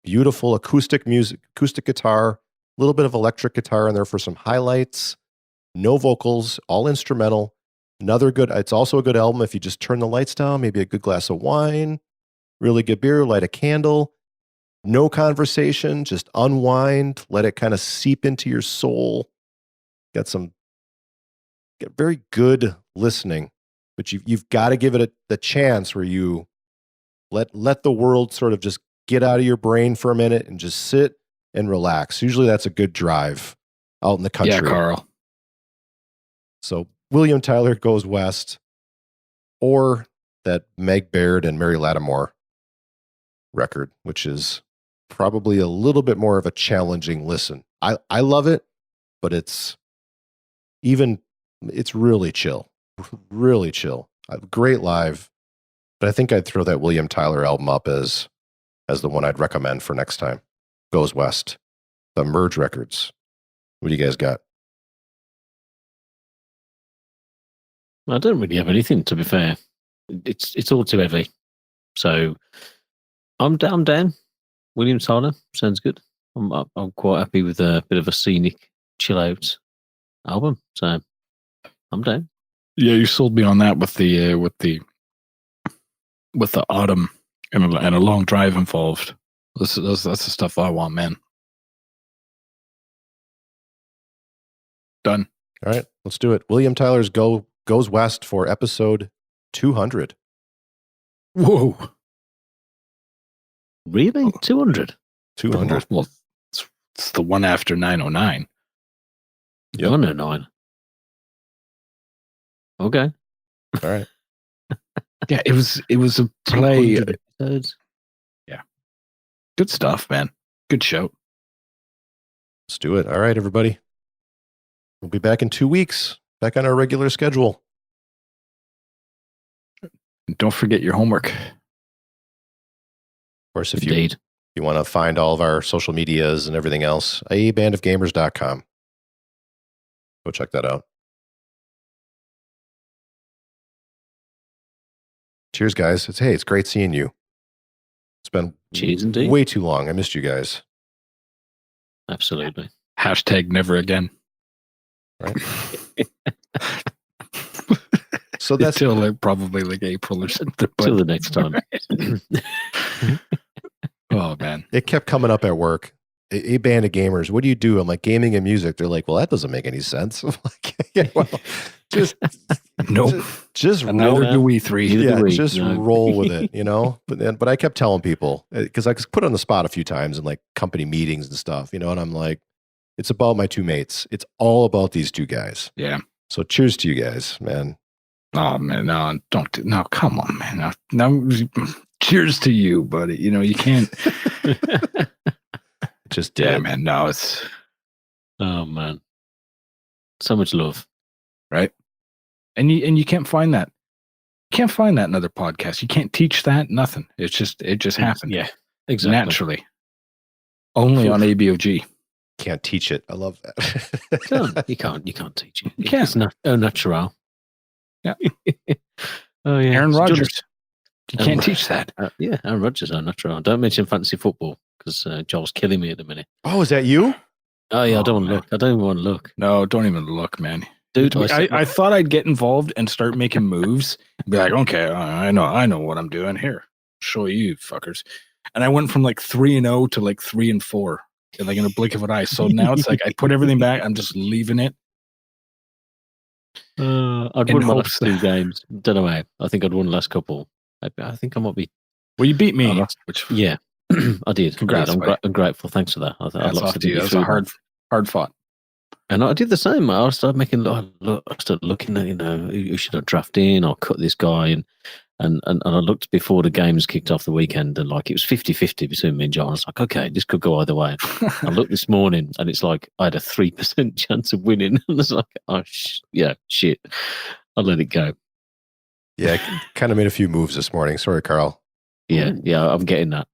Beautiful acoustic music, acoustic guitar, a little bit of electric guitar in there for some highlights. No vocals, all instrumental. It's also a good album if you just turn the lights down, maybe a good glass of wine, really good beer, light a candle, no conversation, just unwind, let it kind of seep into your soul. Get very good listening, but you've got to give it the chance where you let the world sort of just get out of your brain for a minute and just sit and relax. Usually that's a good drive out in the country. Yeah, Carl. So William Tyler Goes West, or that Meg Baird and Mary Lattimore record, which is probably a little bit more of a challenging listen. I love it, but it's really chill. Really chill. Great live. But I think I'd throw that William Tyler album up as the one I'd recommend for next time. Goes West. The Merge Records. What do you guys got? I don't really have anything, to be fair. It's all too heavy. So I'm down. William Tyler sounds good. I'm quite happy with a bit of a scenic chill out album. So I'm down. Yeah, you sold me on that with the autumn and a long drive involved. That's the stuff I want, man. Done. All right, let's do it. William Tyler's Goes West for episode 200. Whoa. Really? 200? 200. Well, it's the one after 909. Yep. 109. Okay. All right. Yeah, it was a play. 200 episodes. Yeah. Good stuff, man. Good show. Let's do it. All right, everybody. We'll be back in 2 weeks, back on our regular schedule. And don't forget your homework. Of course, if Indeed. you want to find all of our social medias and everything else, abandofgamers.com. Go check that out. Cheers, guys. It's great seeing you. It's been Cheers, indeed. way too long. I missed you guys. Absolutely. Hashtag never again. Right. So that's till like, probably like April or something. Till the next time. Oh man, it kept coming up at work. A band of gamers. What do you do? I'm like, gaming and music. They're like, well, that doesn't make any sense. I'm like, yeah, well, just nope. Just neither roll. do we three. Yeah, just roll with it, you know. But I kept telling people because I was put on the spot a few times in like company meetings and stuff, you know. And I'm like, it's about my two mates. It's all about these two guys. Yeah. So cheers to you guys, man. Oh man, no, don't. No, come on, man. No, cheers to you, buddy. You know you can't. Just dead. Yeah, man. No, it's. Oh man, so much love, right? And you can't find that. You can't find that in other podcasts. You can't teach that. Nothing. It just happened. Yeah, exactly. Naturally. Only on ABOG. Can't teach it. I love that. You can't teach it. You can't. It's not natural. Yeah. Oh yeah. Aaron Rodgers. You can't teach that. Yeah, Aaron Rodgers are natural. Don't mention fantasy football because Joel's killing me at the minute. Oh, is that you? Oh yeah, I don't want to look. I don't even want to look. No, don't even look, man. Dude, I thought I'd get involved and start making moves. Be like, okay, I know what I'm doing here. Show you fuckers. And I went from like 3-0 to like 3-4, like in a blink of an eye. So now it's like I put everything back. I'm just leaving it. I'd won my last 2 games. Don't know how. I think I'd won the last couple. I think I might be. Well, you beat me. Yeah, I did. Congrats. I'm grateful. Thanks for that. I lost to you. That was a hard fought. And I did the same. I started making. I started looking at who should I draft in or cut this guy and I looked before the games kicked off the weekend and like it was 50-50 between me and John. I was like, okay, this could go either way. I looked this morning and it's like I had a 3% chance of winning. And I was like, oh shit. I'll let it go. Yeah, I kind of made a few moves this morning. Sorry, Carl. Yeah, I'm getting that.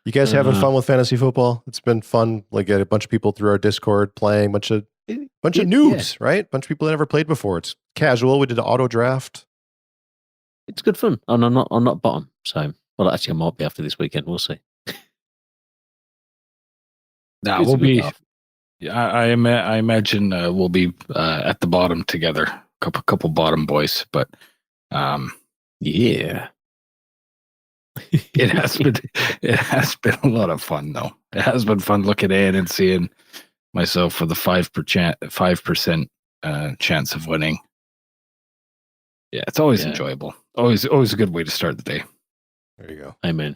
You guys having fun with fantasy football? It's been fun. Like, got a bunch of people through our Discord playing, bunch of noobs, right? Bunch of people that never played before. It's casual. We did an auto draft. It's good fun. And I'm not bottom. So, well, actually, I might be after this weekend. We'll see. Nah, we'll be. I imagine we'll be at the bottom together. Couple bottom boys, but yeah. It has been a lot of fun though. It has been fun looking in and seeing myself with a 5% chance of winning. Yeah, it's always enjoyable. Always a good way to start the day. There you go. Amen.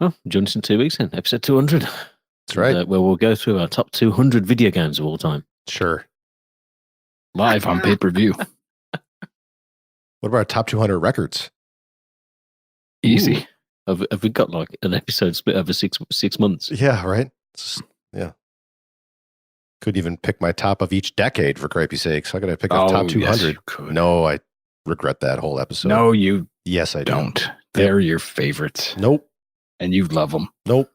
Well, join us in 2 weeks then, episode 200. That's right. Where we'll go through our top 200 video games of all time. Sure. Live on pay-per-view. What about our top 200 records? Easy. Have we got like an episode split over 6 months? Yeah, right. Yeah. Could even pick my top of each decade for cripey's sakes. How could I pick a top 200? Yes, no, I regret that whole episode. No, you. Yes, I don't. They're your favorites. Nope. And you love them. Nope.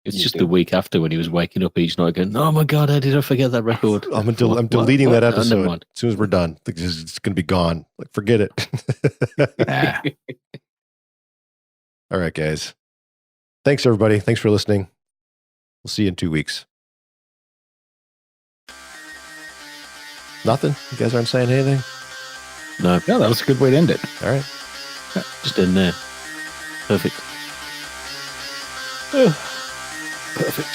It's just the week after when he was waking up each night going, oh my God, how did I forget that record? I'm deleting that episode as soon as we're done. It's going to be gone. Like, forget it. All right, guys. Thanks, everybody. Thanks for listening. We'll see you in 2 weeks. Nothing? You guys aren't saying anything? No. Yeah, that was a good way to end it. All right. Yeah, just in there. Perfect. Perfect.